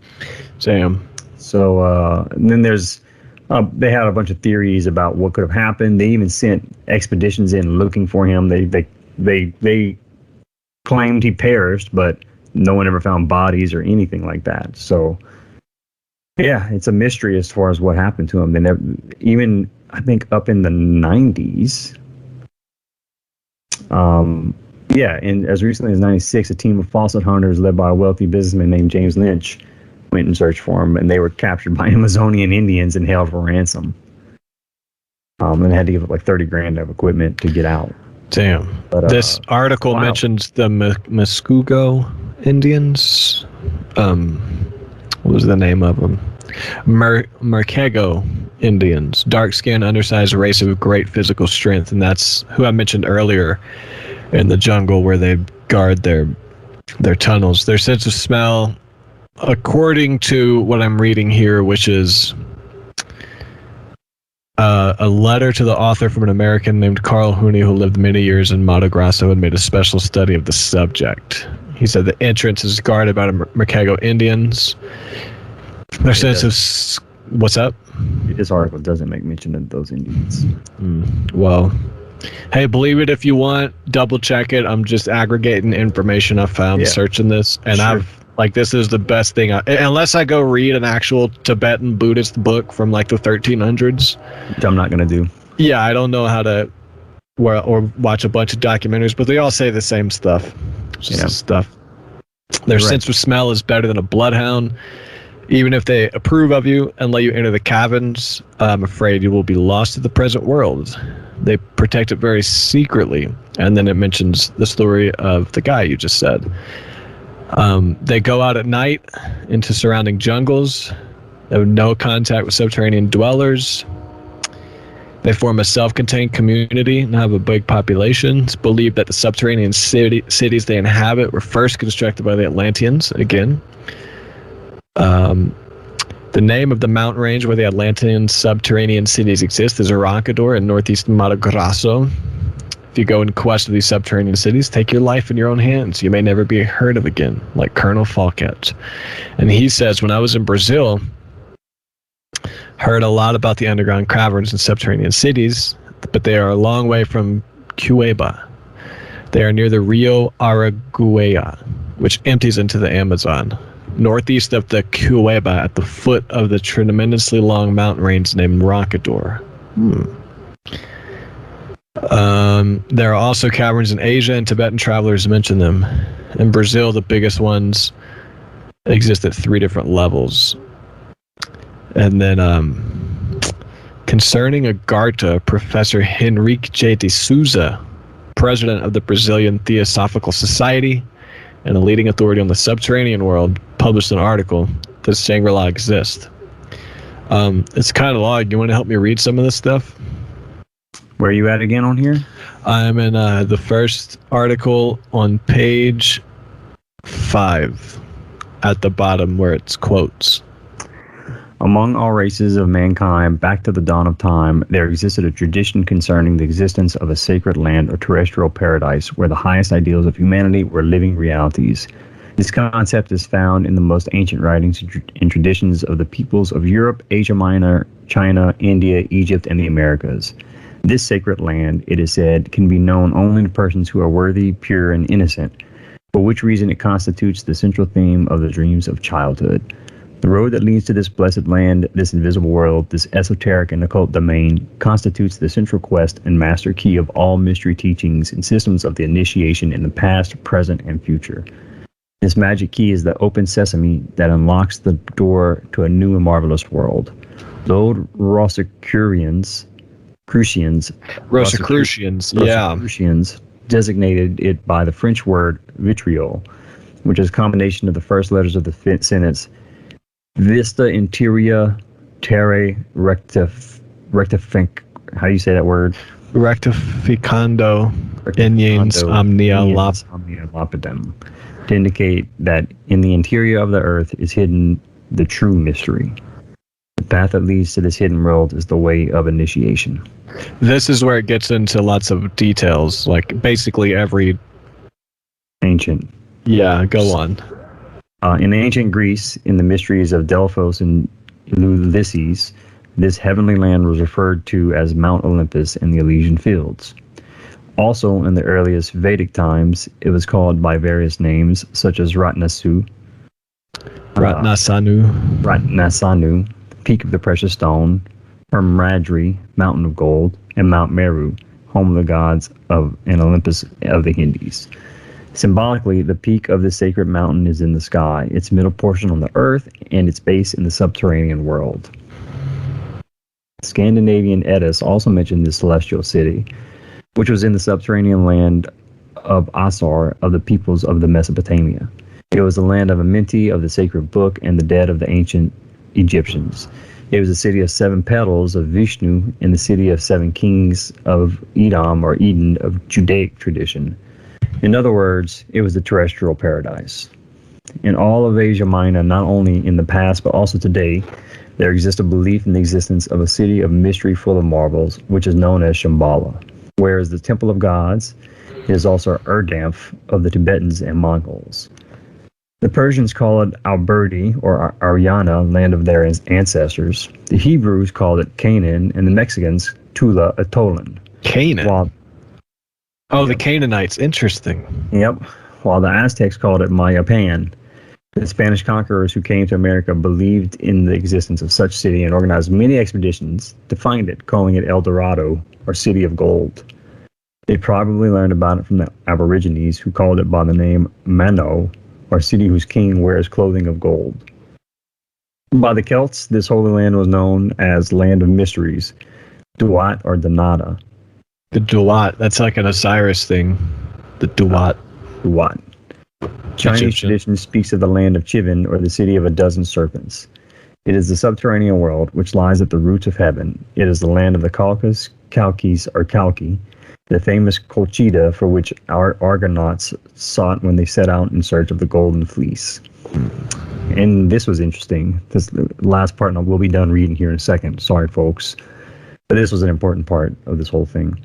Damn. So and then there's they had a bunch of theories about what could have happened. They even sent expeditions in looking for him. They claimed he perished, but no one ever found bodies or anything like that. So yeah, it's a mystery as far as what happened to him. They never, even I think up in the 90s. Yeah, and as recently as 96, a team of falsehood hunters led by a wealthy businessman named James Lynch went and searched for him, and they were captured by Amazonian Indians and held for ransom. And they had to give up like $30,000 of equipment to get out. Damn. But, this article mentions the Muskego Indians. What was the name of them? Muskego Indians. Dark-skinned, undersized race of great physical strength, and that's who I mentioned earlier in the jungle where they guard their tunnels. Their sense of smell, according to what I'm reading here, which is a letter to the author from an American named Carl Hooney who lived many years in Mato Grosso and made a special study of the subject. He said the entrance is guarded by the Muskego Indians. Their sense of... What's up? This article doesn't make mention of those Indians. Well, hey, believe it if you want. Double check it. I'm just aggregating information I found searching this. And sure. this is the best thing. Unless I go read an actual Tibetan Buddhist book from like the 1300s. Which I'm not going to do. Yeah, I don't know how to... or watch a bunch of documentaries, but they all say the same stuff. Stuff. Their sense of smell is better than a bloodhound. Even if they approve of you and let you enter the caverns, I'm afraid you will be lost to the present world. They protect it very secretly. And then it mentions the story of the guy you just said. They go out at night into surrounding jungles. They have no contact with subterranean dwellers. They form a self-contained community and have a big population. It's believed that the subterranean cities they inhabit were first constructed by the Atlanteans, again. The name of the mountain range where the Atlantean subterranean cities exist is Roncador in northeast Mato Grosso. If you go in quest of these subterranean cities, take your life in your own hands. You may never be heard of again, like Colonel Falquette. And he says, when I was in Brazil, heard a lot about the underground caverns and subterranean cities, but they are a long way from Cuba. They are near the Rio Araguaia, which empties into the Amazon. Northeast of the Cueva at the foot of the tremendously long mountain range named Roncador. There are also caverns in Asia, and Tibetan travelers mention them. In Brazil, the biggest ones exist at 3 different levels. And then concerning Agartha, Professor Henrique J. de Souza, president of the Brazilian Theosophical Society and a leading authority on the subterranean world, published an article that Shangri-La exists. It's kind of long. You want to help me read some of this stuff? Where are you at again on here? I'm in the first article on page 5 at the bottom where it's quotes. Among all races of mankind, back to the dawn of time, there existed a tradition concerning the existence of a sacred land or terrestrial paradise where the highest ideals of humanity were living realities. This concept is found in the most ancient writings and traditions of the peoples of Europe, Asia Minor, China, India, Egypt, and the Americas. This sacred land, it is said, can be known only to persons who are worthy, pure, and innocent, for which reason it constitutes the central theme of the dreams of childhood. The road that leads to this blessed land, this invisible world, this esoteric and occult domain, constitutes the central quest and master key of all mystery teachings and systems of the initiation in the past, present, and future. This magic key is the open sesame that unlocks the door to a new and marvelous world. The old Rosicrucians designated it by the French word vitriol, which is a combination of the first letters of the sentence Vista Interia Terre Rectific. How do you say that word? Rectificando Iniens Omnia Lapidem, to indicate that in the interior of the earth is hidden the true mystery. The path that leads to this hidden world is the way of initiation. This is where it gets into lots of details, like basically every ancient. Yeah, go on. In ancient Greece, in the mysteries of Delphos and Ulysses, this heavenly land was referred to as Mount Olympus and the Elysian Fields. Also, in the earliest Vedic times, it was called by various names, such as Ratnasanu, Peak of the Precious Stone, Hermadri, Mountain of Gold, and Mount Meru, home of the gods of and Olympus of the Hindus. Symbolically, the peak of the sacred mountain is in the sky, its middle portion on the earth, and its base in the subterranean world. Scandinavian Eddas also mentioned the celestial city, which was in the subterranean land of Asar of the peoples of the Mesopotamia. It was the land of Amenti of the sacred book and the dead of the ancient Egyptians. It was the city of 7 petals of Vishnu and the city of 7 kings of Edom or Eden of Judaic tradition. In other words, it was the terrestrial paradise. In all of Asia Minor, not only in the past but also today, there exists a belief in the existence of a city of mystery full of marvels, which is known as Shambhala. Whereas the Temple of Gods is also Erdamp of the Tibetans and Mongols. The Persians call it Alberti or Aryana, land of their ancestors. The Hebrews called it Canaan, and the Mexicans Tula Atolan. Canaan? The Canaanites. Interesting. Yep. While the Aztecs called it Mayapan. The Spanish conquerors who came to America believed in the existence of such city and organized many expeditions to find it, calling it El Dorado, or City of Gold. They probably learned about it from the Aborigines, who called it by the name Mano, or city whose king wears clothing of gold. By the Celts, this holy land was known as Land of Mysteries, Duat or Donata. The Duat, that's like an Osiris thing. The Duat. Duat. Chinese tradition speaks of the land of Chivin, or the city of a dozen serpents. It is the subterranean world, which lies at the roots of heaven. It is the land of the Caucasus, Chalkis or Chalki, the famous Colchida for which our Argonauts sought when they set out in search of the golden fleece. And this was interesting. This last part, and we'll be done reading here in a second. Sorry, folks. But this was an important part of this whole thing.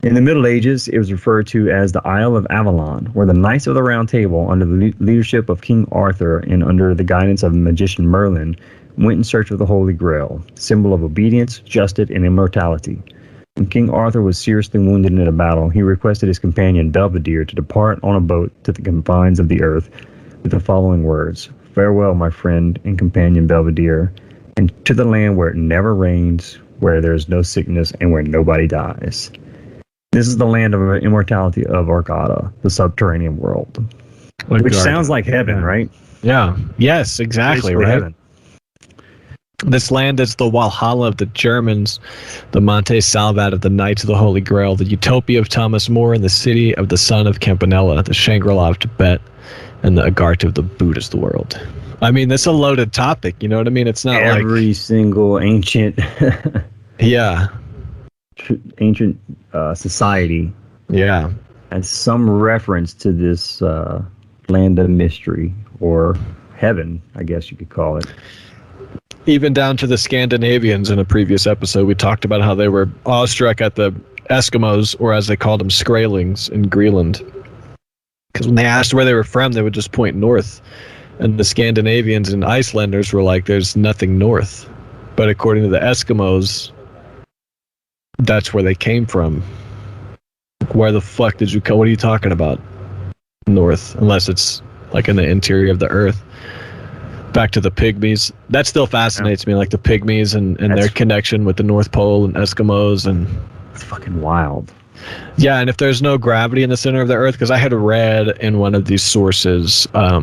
In the Middle Ages, it was referred to as the Isle of Avalon, where the Knights of the Round Table, under the leadership of King Arthur and under the guidance of magician Merlin, went in search of the Holy Grail, symbol of obedience, justice, and immortality. When King Arthur was seriously wounded in a battle, he requested his companion Belvedere to depart on a boat to the confines of the earth with the following words: "Farewell, my friend and companion Belvedere, and to the land where it never rains, where there is no sickness, and where nobody dies." This is the land of immortality of Argata, the subterranean world. Which sounds like heaven, right? Yeah. Yes, exactly, right? Heaven. This land is the Walhalla of the Germans, the Monte Salvat of the Knights of the Holy Grail, the Utopia of Thomas More, and the city of the Son of Campanella, the Shangri-La of Tibet, and the Agartha of the Buddhist world. I mean, this is a loaded topic, you know what I mean? It's not every single ancient... yeah. Ancient society, has some reference to this land of mystery, or heaven, I guess you could call it. Even down to the Scandinavians. In a previous episode, we talked about how they were awestruck at the Eskimos, or as they called them, Skraelings in Greenland. Because when they asked where they were from, they would just point north. And the Scandinavians and Icelanders were like, there's nothing north. But according to the Eskimos, that's where they came from. Where the fuck did you come? What are you talking about? North, unless it's like in the interior of the earth. Back to the Pygmies. That still fascinates me, like the Pygmies and their connection with the North Pole and Eskimos. And it's fucking wild. Yeah, and if there's no gravity in the center of the earth, because I had read in one of these sources, I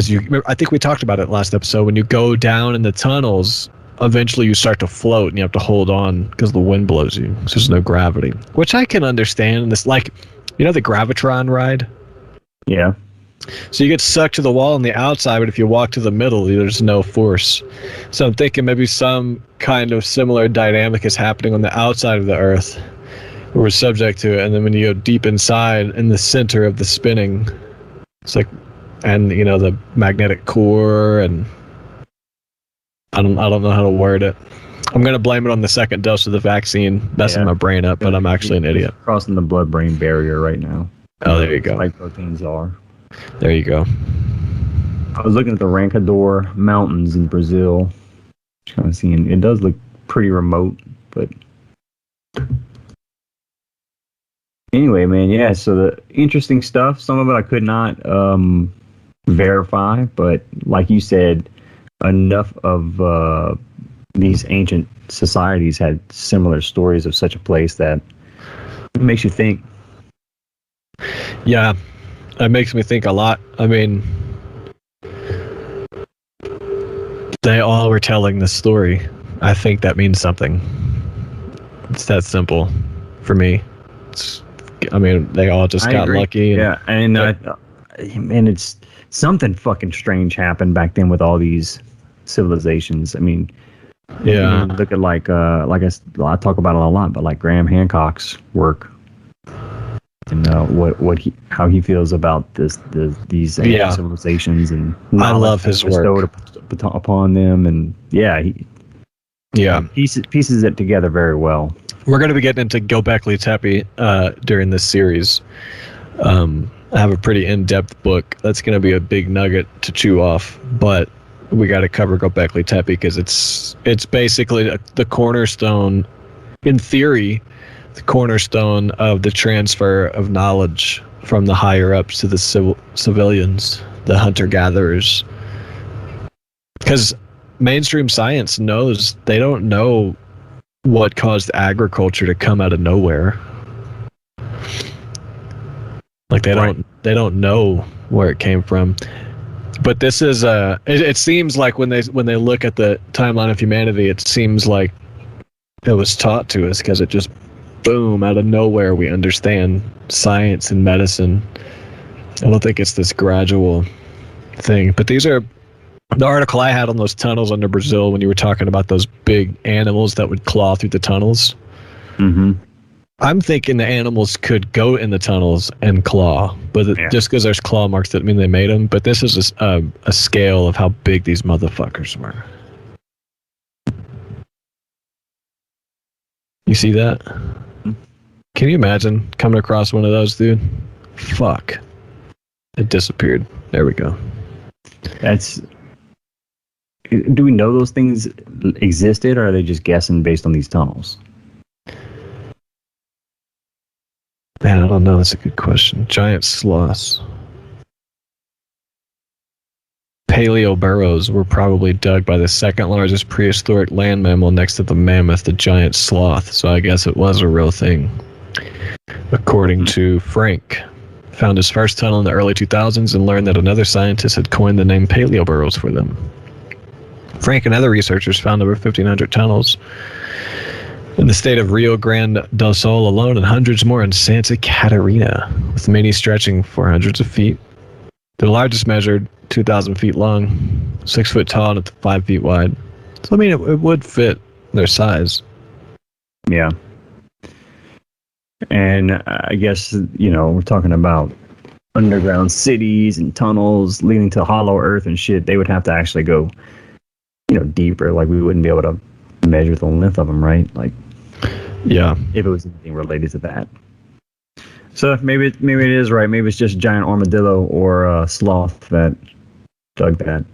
think we talked about it last episode, when you go down in the tunnels, eventually you start to float and you have to hold on because the wind blows you. So there's no gravity, which I can understand. This, like, you know, the Gravitron ride? Yeah. So you get sucked to the wall on the outside, but if you walk to the middle, there's no force. So I'm thinking maybe some kind of similar dynamic is happening on the outside of the Earth. We're subject to it, and then when you go deep inside, in the center of the spinning, it's like, and you know, the magnetic core, and I don't know how to word it. I'm gonna blame it on the second dose of the vaccine messing my brain up, but I'm actually an idiot. Crossing the blood-brain barrier right now. Oh, there you go. Like proteins are. There you go. I was looking at the Rancador Mountains in Brazil. Just kind of seeing, it does look pretty remote, but anyway, man, yeah. So the interesting stuff. Some of it I could not verify, but like you said, enough of these ancient societies had similar stories of such a place that it makes you think. Yeah, it makes me think a lot. I mean, they all were telling the story. I think that means something. It's that simple for me. I mean, they all just got lucky. And it's something fucking strange happened back then with all these civilizations. I mean, yeah. Look at like I talk about it a lot, but like Graham Hancock's work and how he feels about these ancient civilizations, and I love his work upon them, and pieces it together very well. We're going to be getting into Göbekli Tepe during this series. I have a pretty in-depth book that's going to be a big nugget to chew off, but we got to cover Göbekli Tepe because it's basically the cornerstone, in theory, the cornerstone of the transfer of knowledge from the higher ups to the civilians, the hunter-gatherers. Because mainstream science knows they don't know what caused agriculture to come out of nowhere. Like they don't know where it came from. But this is it seems like when they look at the timeline of humanity, it seems like it was taught to us, because it just boom, out of nowhere we understand science and medicine. I don't think it's this gradual thing. But these are the article I had on those tunnels under Brazil, when you were talking about those big animals that would claw through the tunnels. Mm-hmm. I'm thinking the animals could go in the tunnels and claw, but just because there's claw marks doesn't mean they made them. But this is a scale of how big these motherfuckers were. You see that? Can you imagine coming across one of those, dude? Fuck. It disappeared. There we go. Do we know those things existed, or are they just guessing based on these tunnels? Man, I don't know. That's a good question. Giant sloths. Paleo burrows were probably dug by the second largest prehistoric land mammal next to the mammoth, the giant sloth. So I guess it was a real thing. According to Frank, found his first tunnel in the early 2000s and learned that another scientist had coined the name paleo burrows for them. Frank and other researchers found over 1,500 tunnels in the state of Rio Grande do Sul alone, and hundreds more in Santa Catarina, with many stretching for hundreds of feet. The largest measured 2,000 feet long, 6 foot tall, and 5 feet wide. So, I mean, it would fit their size. Yeah. And I guess, we're talking about underground cities and tunnels leading to hollow earth and shit. They would have to actually go, deeper. Like, we wouldn't be able to measure the length of them, right? Like, yeah, if it was anything related to that. So maybe it is right. Maybe it's just giant armadillo or sloth that dug that.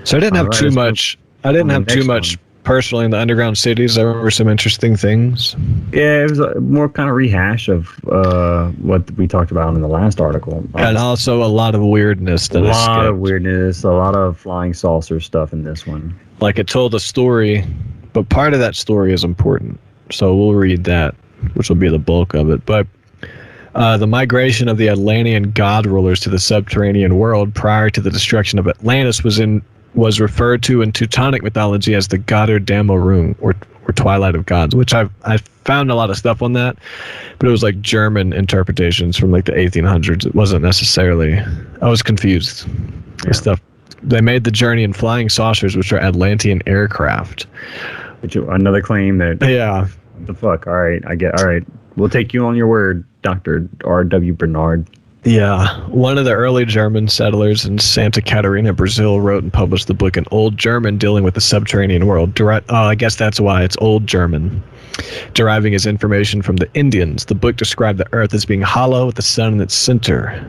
So I didn't have too much. I didn't have too much personally in the underground cities. I remember some interesting things. Yeah, it was a more kind of rehash of what we talked about in the last article. And also a lot of weirdness. A lot of flying saucer stuff in this one. Like, it told a story, but part of that story is important. So we'll read that, which will be the bulk of it. But the migration of the Atlantean god rulers to the subterranean world prior to the destruction of Atlantis was referred to in Teutonic mythology as the Götterdämmerung, or Twilight of Gods, which I found a lot of stuff on that, but it was like German interpretations from like the 1800s. It wasn't necessarily. I was confused. Yeah. The stuff they made the journey in flying saucers, which are Atlantean aircraft. Which another claim that. Yeah. What the fuck? All right, all right. We'll take you on your word, Dr. R.W. Bernard. Yeah, one of the early German settlers in Santa Catarina, Brazil, wrote and published the book in Old German dealing with the subterranean world. I guess that's why it's Old German. Deriving his information from the Indians, the book described the earth as being hollow with the sun in its center.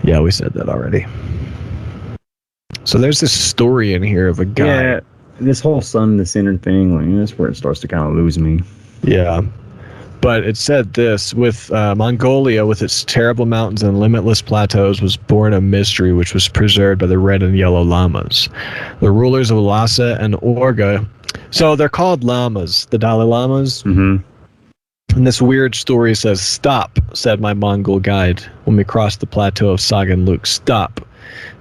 Yeah, we said that already. So there's this story in here of a guy. Yeah, this whole sun in the center thing, like, that's where it starts to kind of lose me. Yeah. But it said this, with Mongolia, with its terrible mountains and limitless plateaus, was born a mystery which was preserved by the red and yellow lamas. The rulers of Lhasa and Orga, so they're called lamas, the Dalai Lamas. Mm-hmm. And this weird story says, "Stop," said my Mongol guide when we crossed the plateau of Sagan Luke. Stop.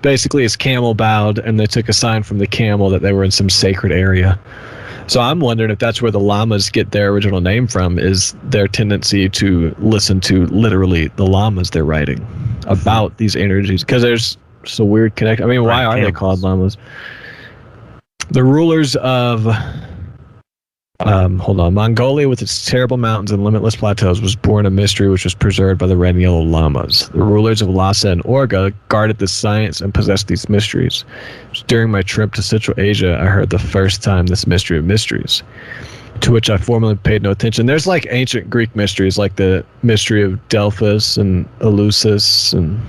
Basically, his camel bowed, and they took a sign from the camel that they were in some sacred area. So I'm wondering if that's where the lamas get their original name from, is their tendency to listen to literally the lamas they're writing about these energies. Because there's a weird connection. I mean, why are they called lamas? The rulers of... Mongolia, with its terrible mountains and limitless plateaus, was born a mystery which was preserved by the red and yellow lamas. The rulers of Lhasa and Orga guarded the science and possessed these mysteries. During my trip to Central Asia, I heard the first time this mystery of mysteries, to which I formerly paid no attention. There's like ancient Greek mysteries, like the mystery of Delphus and Eleusis, and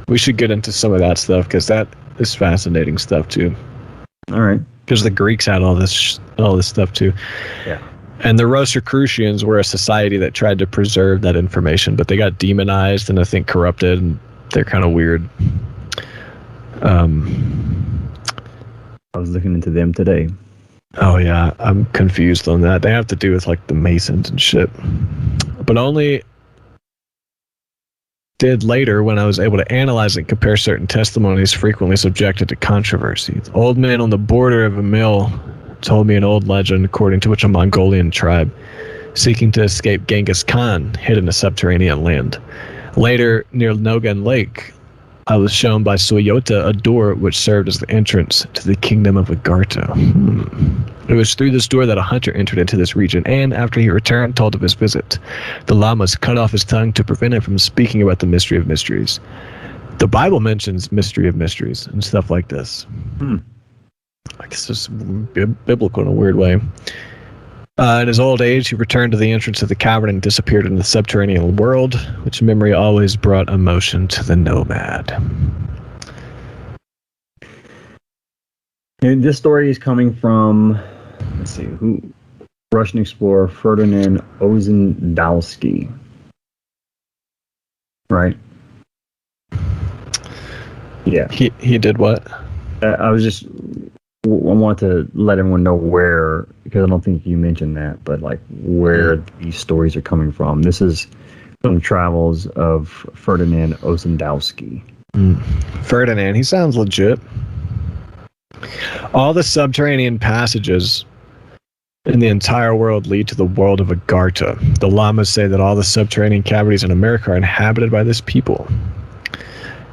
we should get into some of that stuff because that is fascinating stuff too. All right. Because the Greeks had all this stuff too. Yeah. And the Rosicrucians were a society that tried to preserve that information, but they got demonized and I think corrupted, and they're kind of weird. I was looking into them today. Oh yeah, I'm confused on that. They have to do with like the Masons and shit. But only did later when I was able to analyze and compare certain testimonies frequently subjected to controversy. The old man on the border of a mill told me an old legend according to which a Mongolian tribe seeking to escape Genghis Khan hid in a subterranean land. Later, near Nogan Lake, I was shown by Soyota a door which served as the entrance to the kingdom of Agartha. It was through this door that a hunter entered into this region, and after he returned, told of his visit. The lamas cut off his tongue to prevent him from speaking about the mystery of mysteries. The Bible mentions mystery of mysteries and stuff like this. I guess it's biblical in a weird way. In his old age, he returned to the entrance of the cavern and disappeared in the subterranean world, which memory always brought emotion to the nomad. And this story is coming from, let's see, Russian explorer Ferdinand Ozendowski. Right? Yeah. He did what? I want to let everyone know where, because I don't think you mentioned that, but like where these stories are coming from. This is from the travels of Ferdinand Ozendowski. Ferdinand, he sounds legit. All the subterranean passages in the entire world lead to the world of Agartha. The lamas say that all the subterranean cavities in America are inhabited by this people.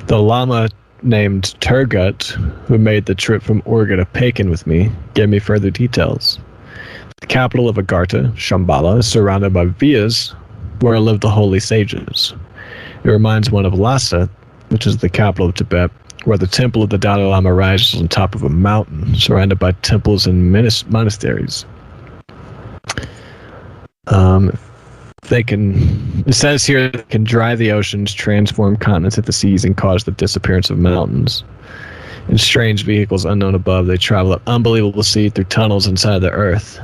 The lama named Turgut, who made the trip from Orga to Pekin with me, gave me further details. The capital of Agartha, Shambhala, is surrounded by villas where live the holy sages. It reminds one of Lhasa, which is the capital of Tibet, where the temple of the Dalai Lama rises on top of a mountain, surrounded by temples and monasteries. It says here they can dry the oceans, transform continents at the seas, and cause the disappearance of mountains. In strange vehicles unknown above, they travel up unbelievable sea through tunnels inside the earth.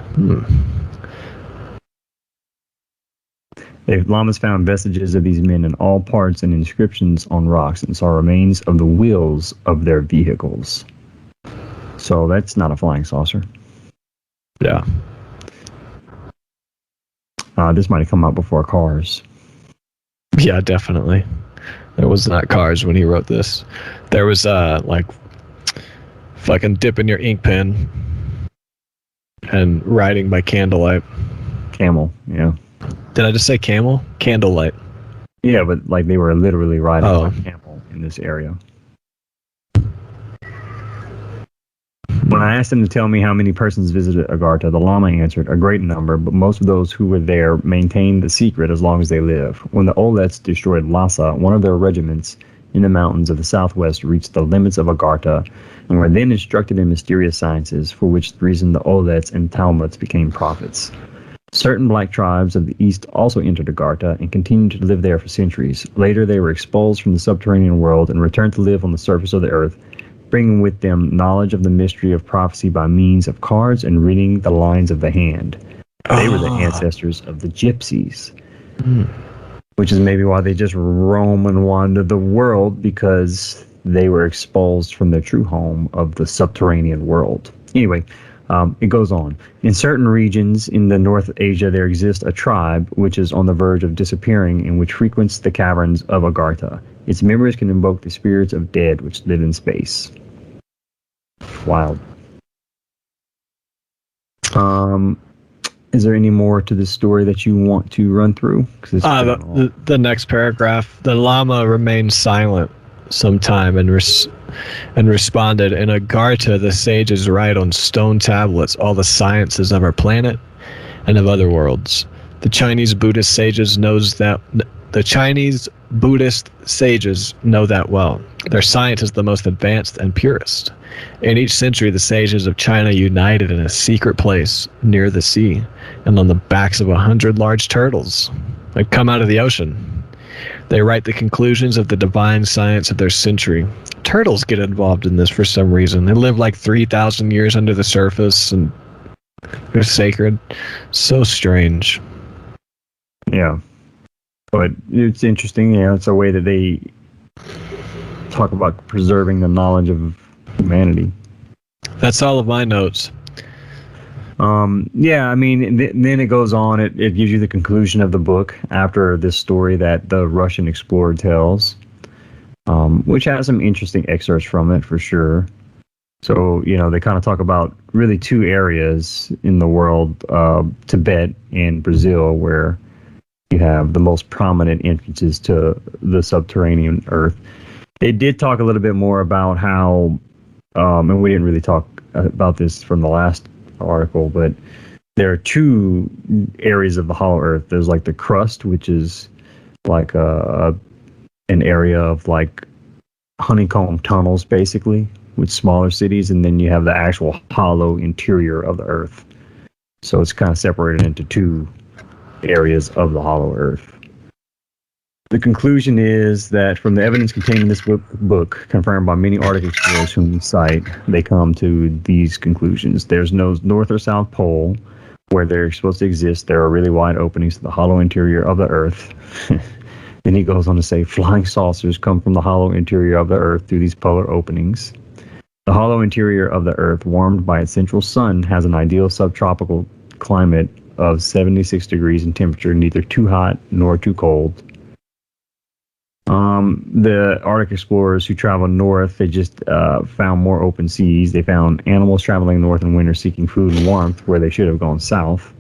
The lamas found vestiges of these men in all parts and inscriptions on rocks, and saw remains of the wheels of their vehicles. So that's not a flying saucer. Yeah. This might have come out before cars. Yeah, definitely. There was not cars when he wrote this. There was like fucking dipping your ink pen. and riding by candlelight. Camel, yeah. Did I just say camel? Candlelight. Yeah, but like they were literally riding on a camel in this area. When I asked him to tell me how many persons visited Agartha, the Lama answered, a great number, but most of those who were there maintained the secret as long as they live. When the Olets destroyed Lhasa, one of their regiments in the mountains of the southwest reached the limits of Agartha and were then instructed in mysterious sciences, for which reason the Olets and Talmuds became prophets. Certain black tribes of the east also entered Agartha and continued to live there for centuries. Later, they were expulsed from the subterranean world and returned to live on the surface of the earth, bringing with them knowledge of the mystery of prophecy by means of cards and reading the lines of the hand. They were the ancestors of the gypsies, which is maybe why they just roam and wander the world, because they were expulsed from their true home of the subterranean world. Anyway, it goes on. In certain regions in the North Asia, there exists a tribe which is on the verge of disappearing and which frequents the caverns of Agartha. Its members can invoke the spirits of dead which live in space. Wild. Is there any more to this story that you want to run through? The next paragraph. The Lama remained silent some time and responded, in Agartha the sages write on stone tablets all the sciences of our planet and of other worlds. The Chinese Buddhist sages know that well. Their science is the most advanced and purest. In each century, the sages of China united in a secret place near the sea and on the backs of 100 large turtles that come out of the ocean. They write the conclusions of the divine science of their century. Turtles get involved in this for some reason. They live like 3,000 years under the surface and they're sacred. So strange. Yeah. But it's interesting, it's a way that they talk about preserving the knowledge of humanity. That's all of my notes. Yeah, I mean, then it goes on. It gives you the conclusion of the book after this story that the Russian explorer tells, which has some interesting excerpts from it for sure. So, they kind of talk about really two areas in the world, Tibet and Brazil, where you have the most prominent entrances to the subterranean earth. They did talk a little bit more about how, and we didn't really talk about this from the last article, but there are two areas of the hollow earth. There's like the crust, which is like an area of like honeycomb tunnels, basically, with smaller cities, and then you have the actual hollow interior of the earth. So it's kind of separated into two areas of the hollow earth. The conclusion is that from the evidence contained in this book, confirmed by many Arctic explorers whom we cite, they come to these conclusions. There's no north or south pole where they're supposed to exist. There are really wide openings to the hollow interior of the earth. Then he goes on to say, flying saucers come from the hollow interior of the earth through these polar openings. The hollow interior of the earth, warmed by its central sun, has an ideal subtropical climate of 76 degrees in temperature, neither too hot nor too cold. The Arctic explorers who traveled north, they just found more open seas. They found animals traveling north in winter seeking food and warmth where they should have gone south.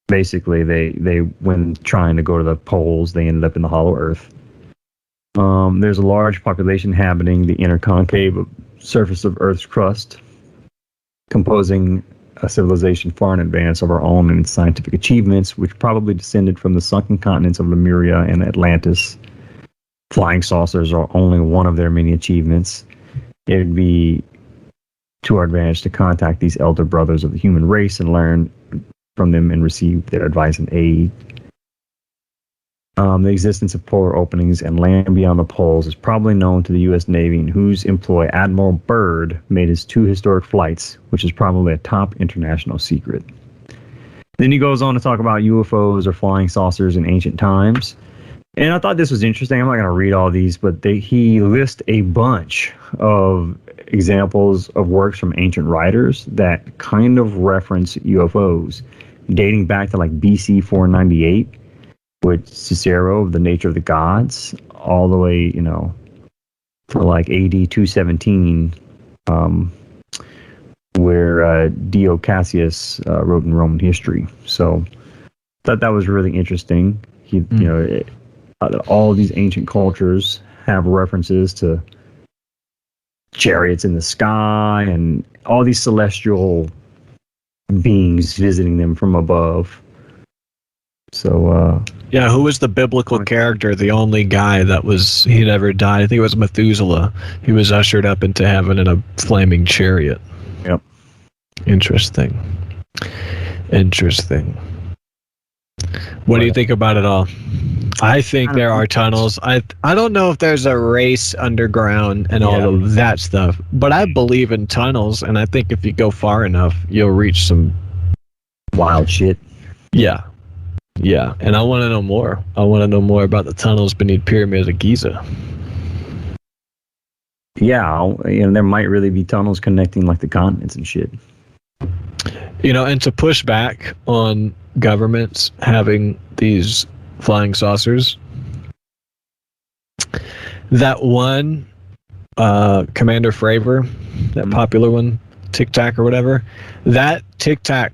Basically, they when trying to go to the poles, they ended up in the hollow earth. There's a large population inhabiting the inner concave surface of Earth's crust, composing a civilization far in advance of our own in its scientific achievements, which probably descended from the sunken continents of Lemuria and Atlantis. Flying saucers are only one of their many achievements. It would be to our advantage to contact these elder brothers of the human race and learn from them and receive their advice and aid. The existence of polar openings and land beyond the poles is probably known to the U.S. Navy, in whose employ Admiral Byrd made his 2 historic flights, which is probably a top international secret. Then he goes on to talk about UFOs or flying saucers in ancient times. And I thought this was interesting. I'm not going to read all these, but he lists a bunch of examples of works from ancient writers that kind of reference UFOs, dating back to like BC 498. With Cicero of the Nature of the Gods, all the way, to like AD 217, where Dio Cassius wrote in Roman history. So thought that was really interesting. You know, all these ancient cultures have references to chariots in the sky and all these celestial beings visiting them from above. So yeah, who was the biblical character, the only guy he never died? I think it was Methuselah. He was ushered up into heaven in a flaming chariot. Yep. Interesting. What do you think about it all? I think there are tunnels. I don't know if there's a race underground and all of that stuff, but I believe in tunnels, and I think if you go far enough, you'll reach some wild shit. Yeah. Yeah, and I want to know more. I want to know more about the tunnels beneath Pyramids of Giza. Yeah, you know, there might really be tunnels connecting like the continents and shit. You know, and to push back on governments having these flying saucers, that one Commander Fravor, that popular one, Tic Tac or whatever, that Tic Tac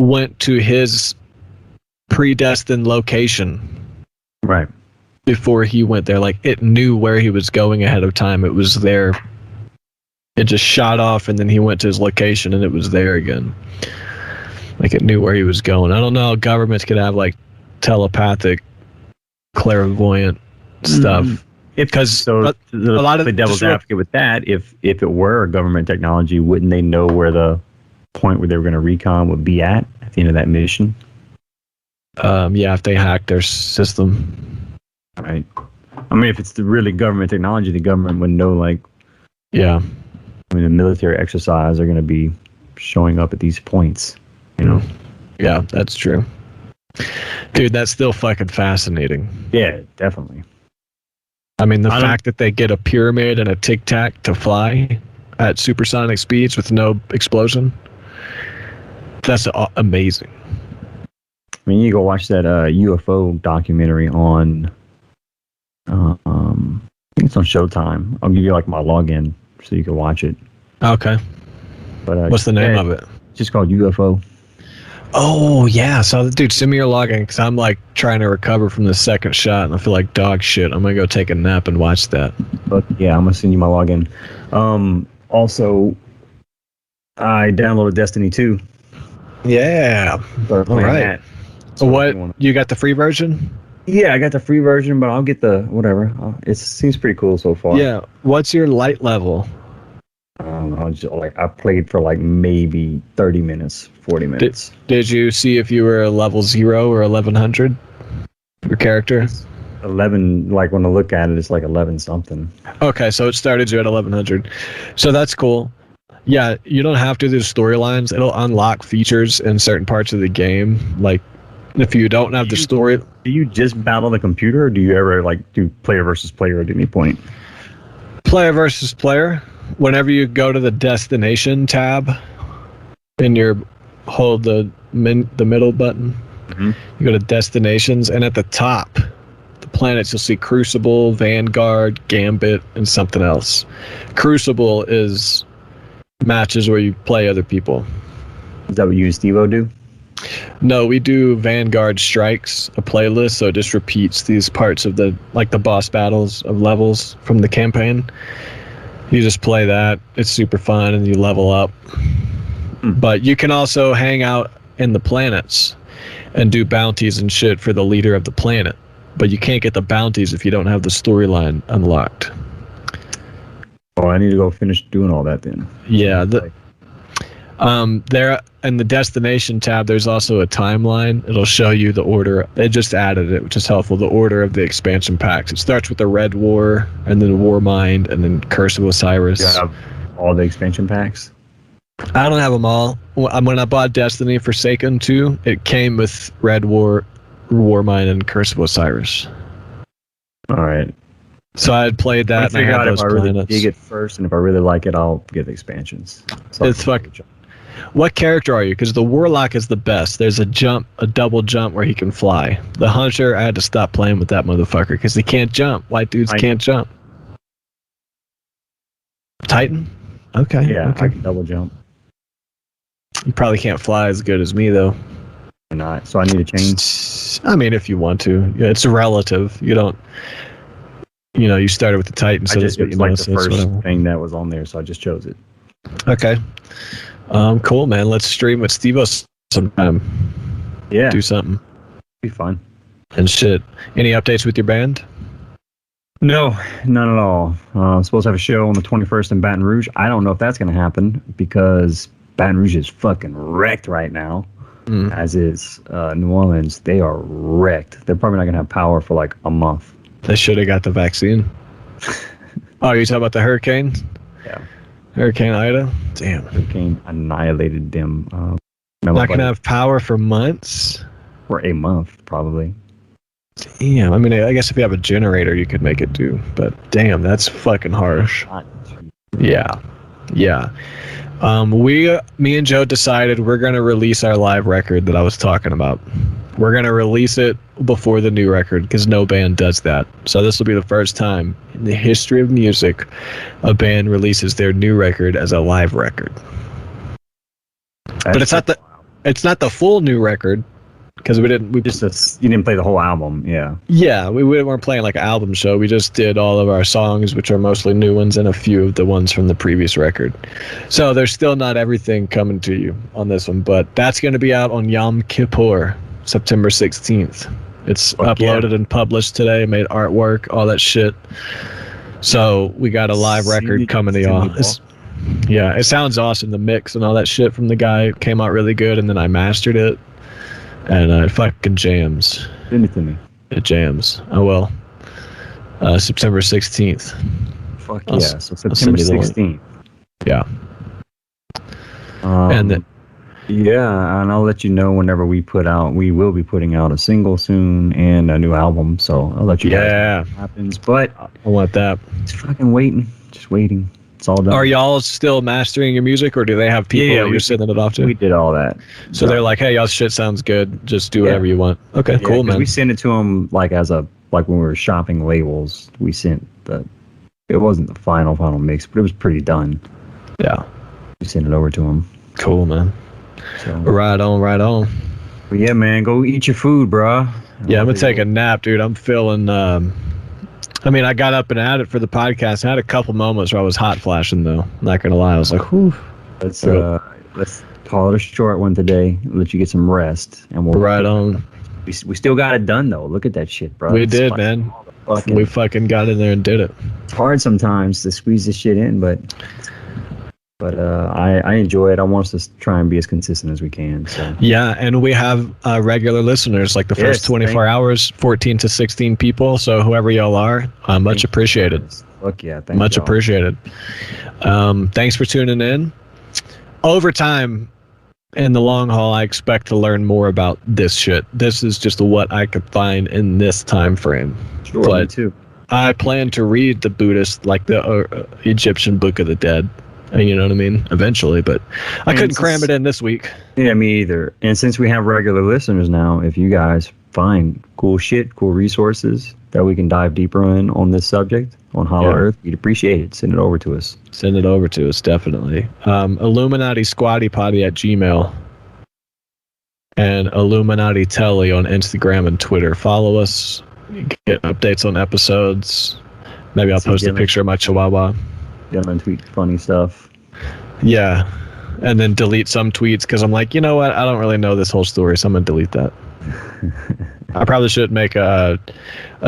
went to his predestined location right before he went there. Like, it knew where he was going ahead of time. It was there. It just shot off, and then he went to his location, and it was there again. Like, it knew where he was going. I don't know how governments could have like telepathic, clairvoyant stuff. Because a lot of the devil's advocate with that, if it were a government technology, wouldn't they know where the point where they were going to recon would be at the end of that mission? Yeah, if they hack their system. Right. I mean, if it's the really government technology, the government would know, like, yeah. I mean, the military exercise are going to be showing up at these points, you know? Yeah, that's true. Dude, that's still fucking fascinating. Yeah, definitely. I mean, the fact that they get a pyramid and a Tic Tac to fly at supersonic speeds with no explosion, that's amazing. I mean, you go watch that UFO documentary on, I think it's on Showtime. I'll give you like my login so you can watch it. Okay. But what's the name of it? It's just called UFO. Oh yeah, so dude, send me your login because I'm like trying to recover from the second shot and I feel like dog shit. I'm gonna go take a nap and watch that. But yeah, I'm gonna send you my login. Also, I downloaded Destiny 2. Yeah. All right. So what, you got the free version? Yeah, I got the free version, but I'll get the whatever. It seems pretty cool so far. Yeah. What's your light level? I don't know. I played for like maybe 30 minutes, 40 minutes. Did you see if you were level 0 or 1100? Your character? 11, like when I look at it, it's like 11 something. Okay, so it started you at 1100. So that's cool. Yeah, you don't have to do storylines. It'll unlock features in certain parts of the game. Like, if you don't have the story... Do you just battle the computer, or do you ever like do player versus player at any point? Player versus player. Whenever you go to the destination tab and you hold the middle button, you go to destinations, and at the top, the planets, you'll see Crucible, Vanguard, Gambit, and something else. Crucible is matches where you play other people. Is that what you and Steve-O do? No, we do Vanguard Strikes, a playlist, so it just repeats these parts of the boss battles of levels from the campaign. You just play that. It's super fun, and you level up. But you can also hang out in the planets and do bounties and shit for the leader of the planet. But you can't get the bounties if you don't have the storyline unlocked. Oh, I need to go finish doing all that then. Yeah. There in the destination tab, there's also a timeline. It'll show you the order. They just added it, which is helpful. The order of the expansion packs. It starts with the Red War, and then Warmind, and then Curse of Osiris. You have all the expansion packs? I don't have them all. When I bought Destiny Forsaken 2, it came with Red War, Warmind, and Curse of Osiris. All right. So I had played that. I figure out if I really dig it first, and if I really like it, I'll get the expansions. So it's fucking. What character are you? Because the Warlock is the best. There's a double jump where he can fly. The Hunter, I had to stop playing with that motherfucker because he can't jump. White dudes can't jump. Titan? Okay. Yeah, okay. I can double jump. You probably can't fly as good as me, though. Not. So I need to change. I mean, if you want to. Yeah, it's relative. You don't... you started with the Titan, so that's what it's like the first thing that was on there, so I just chose it. Okay. Cool, man. Let's stream with Steve-O sometime. Yeah. Do something. Be fun. And shit. Any updates with your band? No, none at all. I'm supposed to have a show on the 21st in Baton Rouge. I don't know if that's going to happen because Baton Rouge is fucking wrecked right now, as is New Orleans. They are wrecked. They're probably not going to have power for like a month. They should have got the vaccine. Oh, you talking about the hurricane? Yeah. Hurricane Ida? Damn. Hurricane annihilated them. Not going to have power for months? For a month, probably. Damn. I mean, I guess if you have a generator, you could make it do. But damn, that's fucking harsh. Yeah. Yeah. Me and Joe decided we're going to release our live record that I was talking about. We're going to release it before the new record because no band does that. So this will be the first time in the history of music a band releases their new record as a live record. But it's not the full new record because you didn't play the whole album. Yeah, we weren't playing like an album show. We just did all of our songs, which are mostly new ones, and a few of the ones from the previous record. So there's still not everything coming to you on this one, but that's going to be out on Yom Kippur, September 16th. It's uploaded and published today, made artwork, all that shit. So we got a live record coming to y'all. Yeah, it sounds awesome. The mix and all that shit from the guy came out really good, and then I mastered it. And it fucking jams. Send it to me. It jams. I will. September 16th. Fuck yeah. So September 16th. Yeah. And I'll let you know whenever we will be putting out a single soon and a new album. So I'll let you guys know what happens. But I want that. Just fucking waiting. Just waiting. It's all done. Are y'all still mastering your music, or do they have people that you're sending it off to? We did all that. So they're like, hey, y'all shit sounds good. Just do whatever you want. Okay, cool, man. We sent it to them like when we were shopping labels. We sent it wasn't the final mix, but it was pretty done. Yeah. We sent it over to them. Cool, man. So, right on. But yeah, man, go eat your food, bro. Yeah, I'm going to take a nap, dude. I'm feeling... I got up and at it for the podcast. I had a couple moments where I was hot flashing, though. Not going to lie. I was like, whew. Let's call it a short one today. Let you get some rest. And we'll right on. We still got it done, though. Look at that shit, bro. We did, man. We fucking got in there and did it. It's hard sometimes to squeeze this shit in, but I enjoy it. I want us to try and be as consistent as we can. So. Yeah, and we have regular listeners, like the first 24 hours, 14 to 16 people. So whoever y'all are, much appreciated. Fuck yeah, much appreciated. Thanks for tuning in. Over time, in the long haul, I expect to learn more about this shit. This is just what I could find in this time frame. Sure, me too. I plan to read the Buddhist, like the Egyptian Book of the Dead. You know what I mean? Eventually, but I couldn't cram it in this week. Yeah, me either. And since we have regular listeners now, if you guys find cool shit, cool resources that we can dive deeper on this subject on Hollow Earth, we'd appreciate it. Send it over to us. Send it over to us, definitely. Illuminati Squatty Potty at Gmail and Illuminati Telly on Instagram and Twitter. Follow us. Get updates on episodes. Maybe I'll post a picture of my chihuahua. Gentlemen tweet funny stuff. Yeah, and then delete some tweets because I'm like, you know what? I don't really know this whole story, so I'm gonna delete that. I probably should make a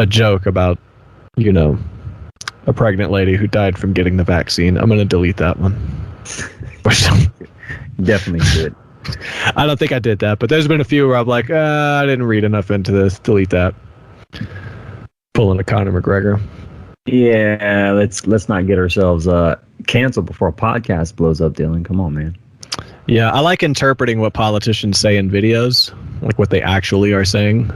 joke about, a pregnant lady who died from getting the vaccine. I'm gonna delete that one. Definitely should. I don't think I did that, but there's been a few where I'm like, I didn't read enough into this. Delete that. Pulling a Conor McGregor. Yeah, let's not get ourselves canceled before a podcast blows up, Dylan. Come on, man. Yeah, I like interpreting what politicians say in videos, like what they actually are saying.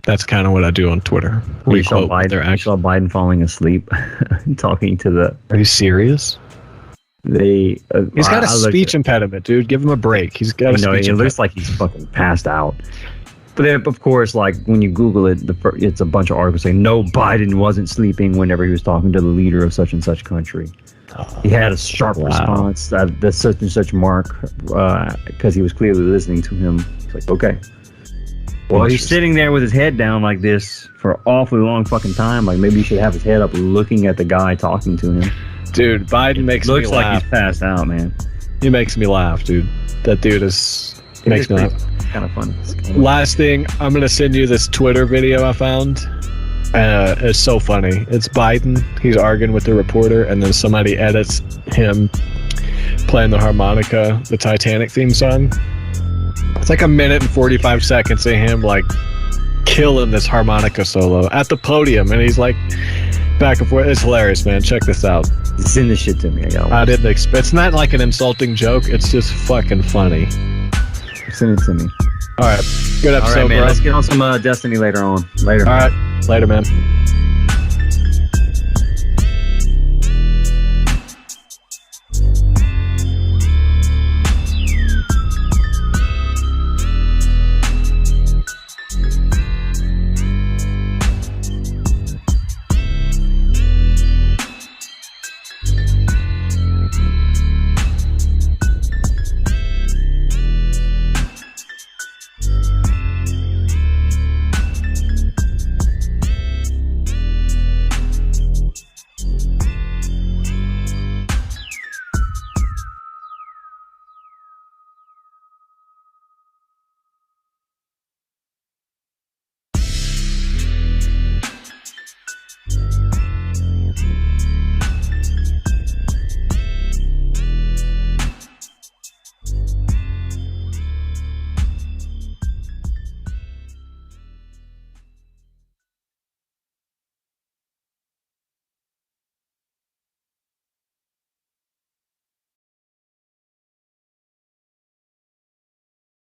That's kind of what I do on Twitter. You saw Biden falling asleep, talking to the... Are you serious? He's got a speech impediment, dude. Give him a break. He's got a speech impediment. It looks like he's fucking passed out. But then, of course, like when you Google it, it's a bunch of articles saying no, Biden wasn't sleeping whenever he was talking to the leader of such and such country. He had a sharp response. That's such and such mark, because he was clearly listening to him. It's like, okay. Well, he's sitting there with his head down like this for an awfully long fucking time. Like, maybe he should have his head up looking at the guy talking to him. Dude, Biden makes me laugh. Looks like he's passed out, man. He makes me laugh, dude. That dude makes me laugh. Kind of funny. Last thing, I'm going to send you this Twitter video I found. It's so funny. It's Biden. He's arguing with the reporter, and then somebody edits him playing the harmonica, the Titanic theme song. It's like 1 minute and 45 seconds of him like killing this harmonica solo at the podium, and he's like back and forth. It's hilarious, man. Check this out. Send this shit to me. I didn't expect. It's not like an insulting joke. It's just fucking funny. Send it to me. All right. Good episode, all right, man. bro. Let's get on some Destiny later on. Later. All right. Later, man.